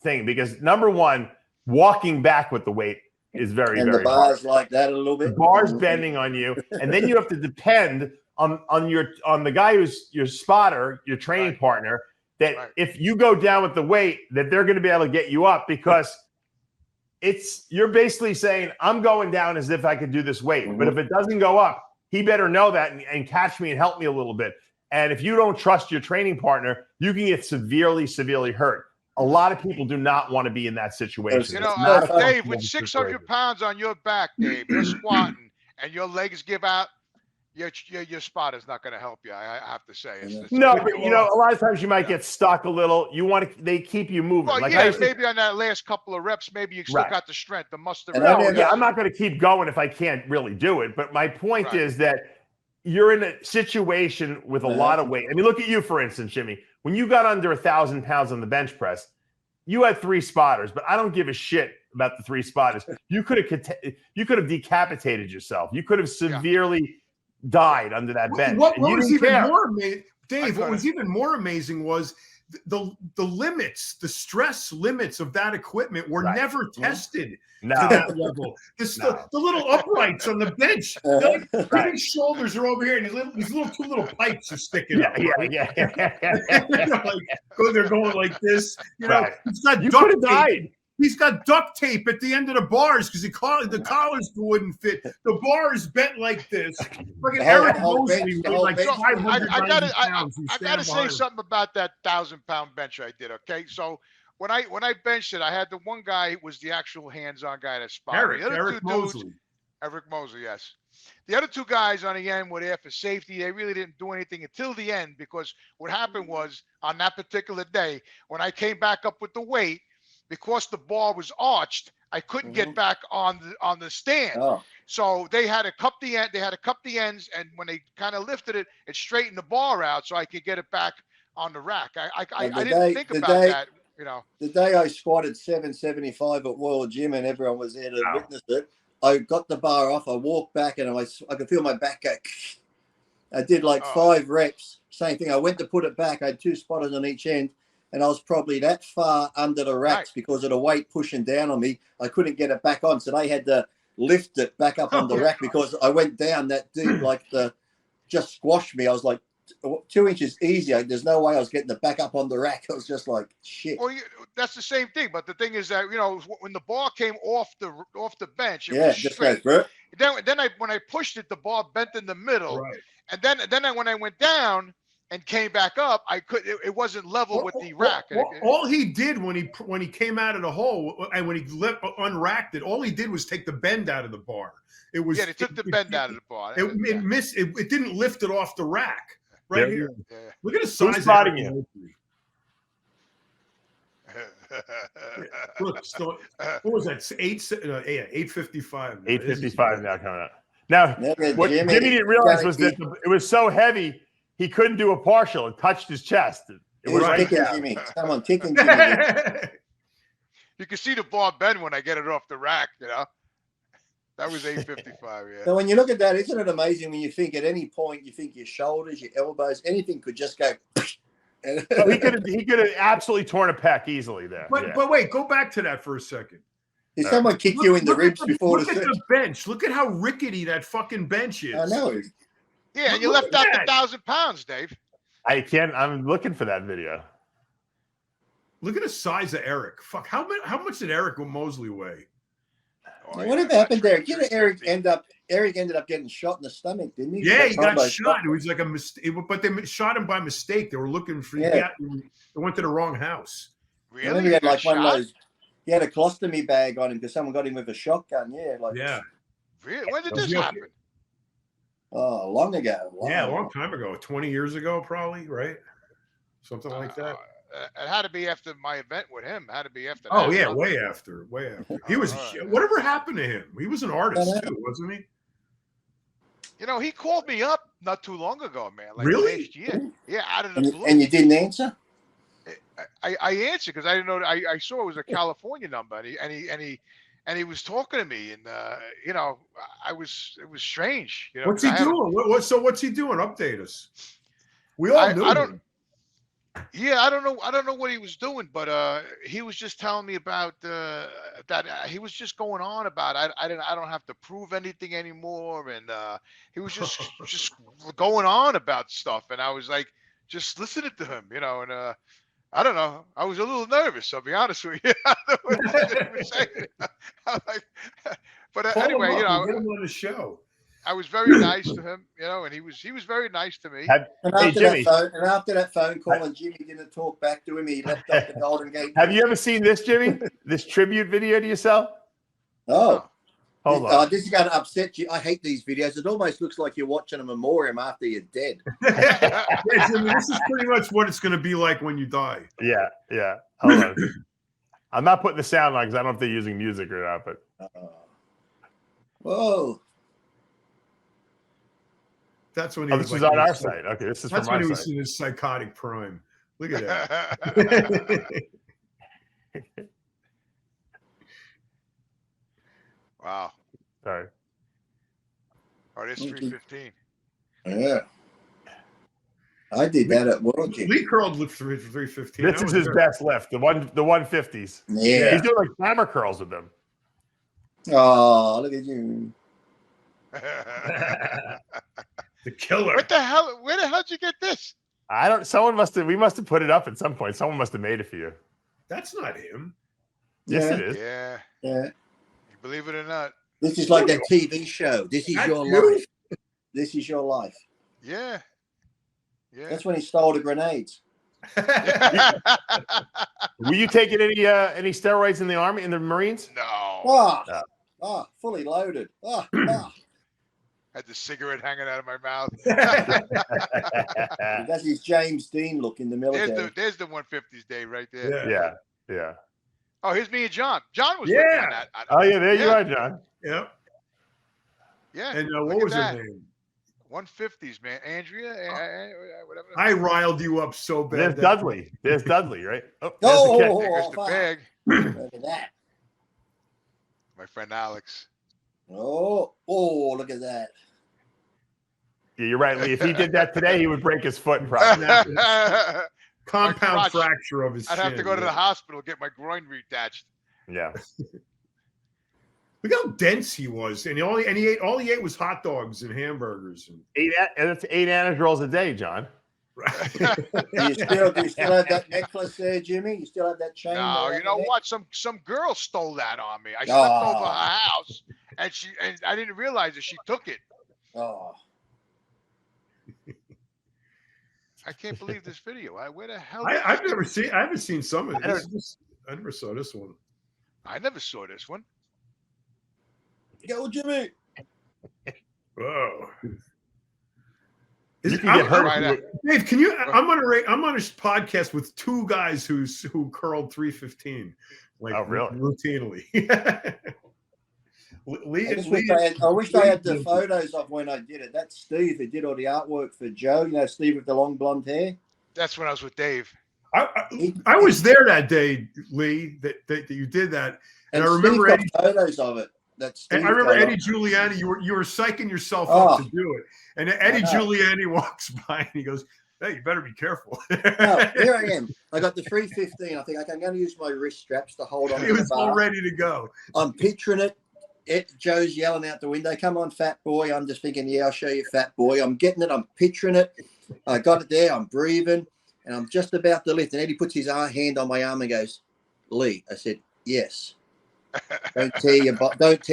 thing because number one, walking back with the weight is very
the bars
hard.
Like that a little bit.
The bars bending on you, and then you have to depend on the guy who's your spotter, your training partner. That if you go down with the weight, that they're going to be able to get you up because you're basically saying, I'm going down as if I could do this weight. But if it doesn't go up, he better know that and catch me and help me a little bit. And if you don't trust your training partner, you can get severely, severely hurt. A lot of people do not want to be in that situation.
You know, Dave, with 600 pounds on your back, Dave, you're squatting and your legs give out, your spotter's not going to help you. I have to say.
No, but you know, a lot of times you might get stuck a little. They keep you moving.
Well, like maybe on that last couple of reps, maybe you still got the strength, the muscle.
I'm not going to keep going if I can't really do it. But my point is that you're in a situation with a lot of weight. I mean, look at you, for instance, Jimmy. When you got under 1,000 pounds on the bench press, you had 3 spotters, but I don't give a shit about the 3 spotters. You could have decapitated yourself. You could have severely died under that bench.
What was even more amazing, Dave? What was even more amazing was the limits, the stress limits of that equipment were never tested to that level. The little uprights on the bench, big shoulders are over here, and these 2 little pipes are sticking up. They're going like this. You know, it's got duct tape. He's got duct tape at the end of the bars because the collars wouldn't fit. The bar is bent like this. Like an Eric Mosley with like 500 pounds.
I got to say something about that 1,000-pound bench I did. Okay, so when I benched it, I had the one guy who was the actual hands-on guy that spotted.
Eric Mosley.
Eric Mosley, yes. The other 2 guys on the end were there for safety. They really didn't do anything until the end because what happened was on that particular day when I came back up with the weight. Because the bar was arched, I couldn't get back on the stand. So they had to cup the end. They had to cup the ends, and when they kind of lifted it, it straightened the bar out so I could get it back on the rack. I didn't think about that. You know,
the day I squatted 775 at World Gym, and everyone was there to witness it. I got the bar off. I walked back, and I could feel my back go. I did like 5 reps. Same thing. I went to put it back. I had 2 spotters on each end. and I was probably that far under the racks because of the weight pushing down on me. I couldn't get it back on, so they had to lift it back up on the rack because I went down that deep, like just squashed me. I was like 2 inches easier. There's no way I was getting it back up on the rack. I was just like, shit.
Well, that's the same thing. But the thing is that, you know, when the bar came off the bench, it was
just
straight.
goes,
Then when I pushed it, the bar bent in the middle.
Right.
And then when I went down and came back up, it wasn't level with the rack.
All he did when he came out of the hole and when he unracked it, all he did was take the bend out of the bar. It was
they took the bend out of the bar.
It didn't lift it off the rack. Right here.
Yeah.
Look at the size.
Who's spotting you?
Look, so, what was that? 8:55.
8:55 now coming up. Now, what Jimmy didn't realize was that it was so heavy he couldn't do a partial. It touched his chest. It was
right kicking Jimmy. Come on, kicking Jimmy.
You can see the bar bend when I get it off the rack. You know, that was 8:55. Yeah.
So when you look at that, isn't it amazing when you think at any point you think your shoulders, your elbows, anything could just go.
So he could have absolutely torn a pec easily there.
But wait, go back to that for a second.
Did someone kick you in the ribs before
Look at the bench. Look at how rickety that fucking bench is.
I know.
Yeah, and you left out the 1,000 pounds, Dave.
I'm looking for that video.
Look at the size of Eric. Fuck, how much did Eric Mosley weigh?
Oh, whatever happened there? You know, Eric ended up getting shot in the stomach, didn't he?
Yeah, he got shot. It was like a mistake, but they shot him by mistake. They were looking for They went to the wrong house.
Really?
He had like one of those. He had a colostomy bag on him because someone got him with a shotgun. Yeah,
Really? When did this happen?
Oh, long ago.
A long time ago. 20 years ago, probably, right? Something like that.
It had to be after my event with him. It had to be after.
Oh yeah, way after. He was. Whatever happened to him? He was an artist too, wasn't he?
You know, he called me up not too long ago, man. Like
really?
Last year. Yeah, out of the blue.
And you didn't answer?
I answered because I didn't know. I saw it was a California number, and he was talking to me, and you know, it was strange. You know,
what's he doing? What's he doing? Update us. We all knew him.
Yeah, I don't know what he was doing, but he was just telling me about that he was just going on about I don't have to prove anything anymore, and he was just going on about stuff, and I was like just listening to him, you know, and I don't know, I was a little nervous. I'll be honest with you. But anyway, you know,
get him on the show.
I was very nice to him, you know, and he was very nice to me.
And after that phone call, and Jimmy didn't talk back to him, he left up the Golden Gate.
Have you ever seen this, Jimmy? This tribute video to yourself?
Oh,
hold on.
This is going to upset you. I hate these videos. It almost looks like you're watching a memoriam after you're dead.
Jimmy, this is pretty much what it's going to be like when you die.
Yeah. Hold on. I'm not putting the sound on because I don't know if they're using music or not. But
whoa.
That's when
this was on our site. Okay, this is
that's
from
when
our
he was
site.
in his psychotic prime. Look at that.
Wow.
Sorry.
Oh, it's 3:15.
Yeah. I did that at World Gym.
Lee curled lift for 3:15.
This is his best lift, the 150s.
Yeah.
He's doing like hammer curls with them.
Oh, look at you.
The killer.
What the hell? Where the hell did you get this?
I don't. We must have put it up at some point. Someone must have made it for you.
That's not him.
Yes, it is.
Yeah.
You
believe it or not.
This is like that TV show. This is your life. This is your life.
Yeah.
That's when he stole the grenades.
Were you taking any steroids in the Army, in the Marines?
No.
Fully loaded.
Had the cigarette hanging out of my mouth.
That's his James Dean look in the military.
There's the 150s, Dave, right there.
Yeah.
Oh, here's me and John. John was with me on that.
There you are, John.
Yep.
Yeah.
And what was her name?
150s, man. Andrea, whatever.
I riled you up so bad.
There's Dudley. There's Dudley, right?
There's the bag.
Look at that.
My friend Alex.
Oh, look at that.
Yeah, you're right, Lee. If he did that today, he would break his foot probably.
compound fracture of his
I'd
shin.
have to go to the hospital and get my groin reattached.
Yeah.
Look how dense he was, and all he ate was hot dogs and hamburgers.
And it's 8 Anadrols a day, John.
Do you still have that necklace there, Jimmy? You still have that chain?
No, you know what? Some girl stole that on me. I stepped over her house, and I didn't realize that she took it.
Oh.
I can't believe this video. Where the hell?
I haven't seen some of this. I never saw this one.
I never saw this one.
Go, Jimmy.
Whoa.
You can get hurt.
Dave, can you? I'm on a podcast with two guys who curled 315, like routinely.
I wish I had the photos of when I did it. That's Steve who did all the artwork for Joe. You know, Steve with the long blonde hair.
That's when I was with Dave.
I was there that day, Lee. That you did that, and I remember
Steve got photos of it.
I remember Eddie Giuliani. You were psyching yourself up to do it, and Eddie Giuliani walks by and he goes, "Hey, you better be careful."
No, here I am. I got the 315. I think I'm going to use my wrist straps to hold on.
It was all ready to go.
I'm picturing it. Joe's yelling out the window, "Come on, fat boy." I'm just thinking, "Yeah, I'll show you, fat boy." I'm getting it. I'm picturing it. I got it there. I'm breathing, and I'm just about to lift. And Eddie puts his hand on my arm and goes, "Lee." I said, "Yes." Don't tear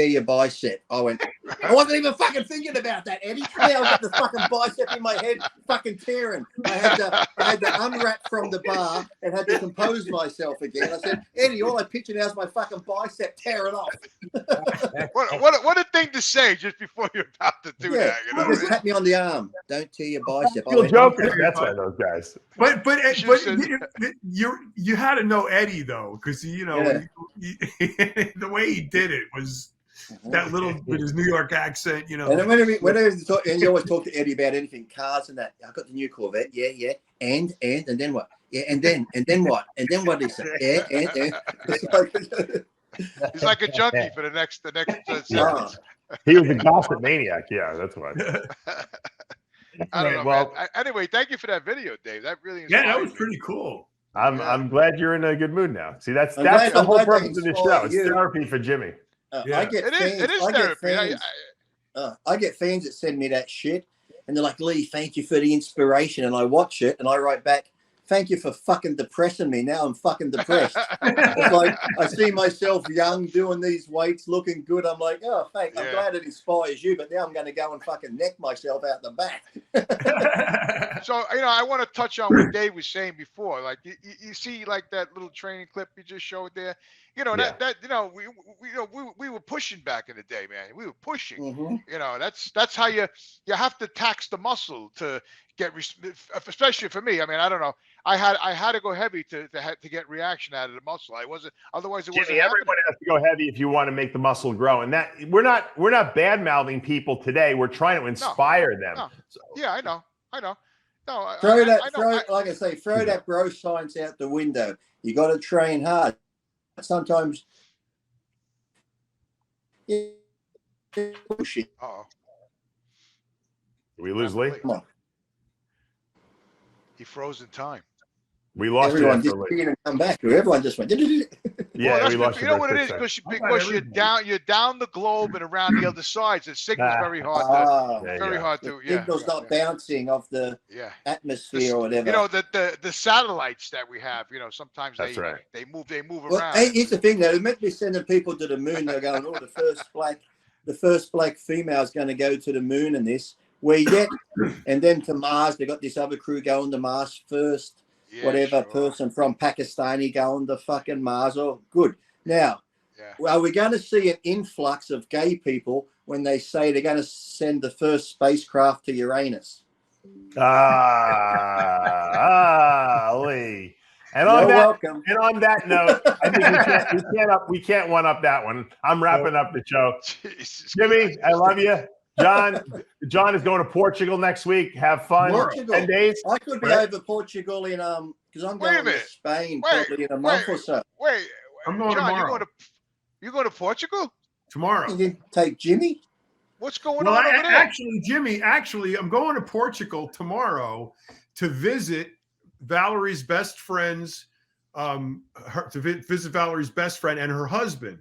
your bicep. I went, I wasn't even fucking thinking about that, Eddie. Now I've got the fucking bicep in my head fucking tearing. I had to unwrap from the bar and had to compose myself again. I said, Eddie, all I picture now is my fucking bicep tearing off.
What a thing to say just before you're about to do that. You know?
Just tap me on the arm. Don't tear your bicep.
You're joking. That's why those guys.
But you had to know Eddie though, because the way he did it was that little with his New York accent, you know.
And whenever you always talk to Eddie about anything, cars and that. I got the new Corvette, yeah, and then what? Yeah, and then what? And then what is it?
Yeah, He's like a junkie for the next seconds.
He was a gossip maniac. Yeah, that's why.
I don't know. Well, anyway, thank you for that video, Dave. That really
that was pretty cool.
I'm glad you're in a good mood now. See, that's the whole purpose of this show. It's therapy for Jimmy.
It is therapy.
I get fans that send me that shit, and they're like, "Lee, thank you for the inspiration." And I watch it, and I write back, "Thank you for fucking depressing me. Now I'm fucking depressed." It's like I see myself young, doing these weights, looking good. I'm like, "Oh, thanks. I'm glad it inspires you." But now I'm going to go and fucking neck myself out the back.
So, I want to touch on what Dave was saying before. Like, you see, like that little training clip you just showed there. We were pushing back in the day, man. We were pushing.
Mm-hmm.
That's how you have to tax the muscle to get, especially for me. I mean, I don't know. I had to go heavy to get reaction out of the muscle. Otherwise it wasn't.
Jimmy, everyone has to go heavy if you want to make the muscle grow. And that we're not bad mouthing people today. We're trying to inspire them.
No. So. Yeah, I know. No,
throw that bro science out the window. You got to train hard. Sometimes. Bullshit.
Uh-oh.
Did we lose Lee?
Come on.
He froze in time.
We lost
everyone didn't come back. Everyone just went.
Yeah, we lost.
You know what it is? Because you're down the globe and around the other sides. The signal's very hard to.
Signal's not bouncing off the atmosphere or whatever.
The satellites that we have. Sometimes they move around.
Hey, here's the thing though. They're meant to be sending people to the moon. They're going, the first black female is going to go to the moon, and this. And then to Mars. They got this other crew going to Mars first. Person from Pakistani going to fucking Mars. Oh, good. Now, are we going to see an influx of gay people when they say they're going to send the first spacecraft to Uranus?
Lee. And on that note, I think we can't one up that one. I'm wrapping up the show. Jimmy, I love you. John is going to Portugal next week. Have fun. 10 days.
I could be over Portugal in because I'm going to Spain probably in a month or so.
I'm going
John,
tomorrow.
You going to Portugal
tomorrow?
You didn't take Jimmy?
What's going on over there?
Jimmy, I'm going to Portugal tomorrow to visit Valerie's best friend's to visit Valerie's best friend and her husband.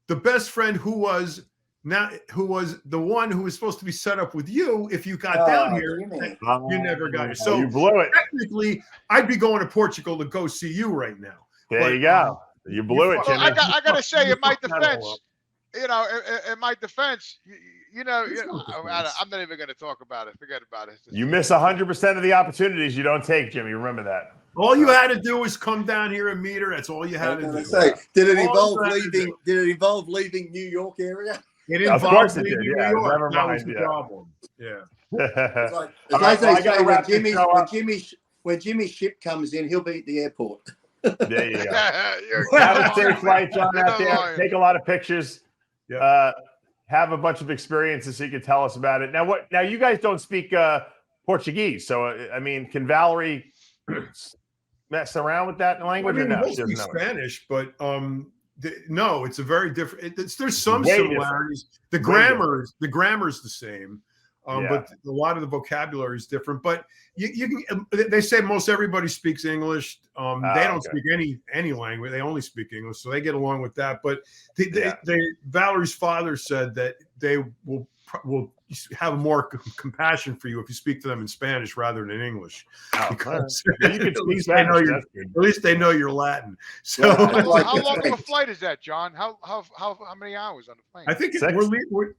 The best friend who was the one who was supposed to be set up with you if you got down here. You never got here. So
you blew it.
Technically, I'd be going to Portugal to go see you right now.
There you go. You blew it, Jimmy.
I got to say, in my defense, in my defense, I'm not even going to talk about it. Forget about it.
You miss 100% of the opportunities you don't take, Jimmy. Remember that.
All you had to do was come down here and meet her. That's all you had to do.
Did it involve leaving New York area?
It involved leaving New York.
Never
that
mind.
Was the problem. Yeah.
When Jimmy's ship comes in, he'll be at the airport.
There you go. Have a safe flight, John, out there. Take a lot of pictures. Yeah. Have a bunch of experiences so you can tell us about it. Now you guys don't speak Portuguese, so I mean, can Valerie mess around with that language?
I mean,
or no?
We speak Spanish, but no, it's a very different. There's some
way
similarities.
Different.
The grammar's the same, but a lot of the vocabulary is different. But you can. They say most everybody speaks English. They don't speak any language. They only speak English, so they get along with that. But Valerie's father said that they will have more compassion for you if you speak to them in Spanish rather than in English. Because
you can speak Spanish.
At least they know you're Latin. So
how long of a flight is that, John? How many hours on the plane?
I think we're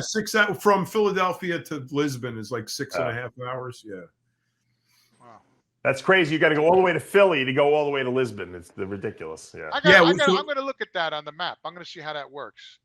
6 hours from Philadelphia to Lisbon is like 6.5 hours. Yeah.
Wow.
That's crazy. You got to go all the way to Philly to go all the way to Lisbon. It's ridiculous. Yeah.
I'm going to look at that on the map. I'm going to see how that works.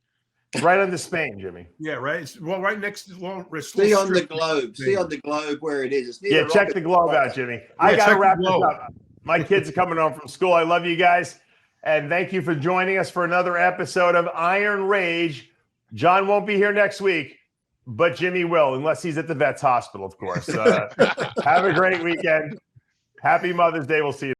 Right under Spain, Jimmy.
Yeah, right. Well, right next to
See on the globe. See on the globe where it is. It's
check the globe out, Jimmy. I got to wrap this up. My kids are coming home from school. I love you guys. And thank you for joining us for another episode of Iron Rage. John won't be here next week, but Jimmy will, unless he's at the vet's hospital, of course. Have a great weekend. Happy Mother's Day. We'll see you.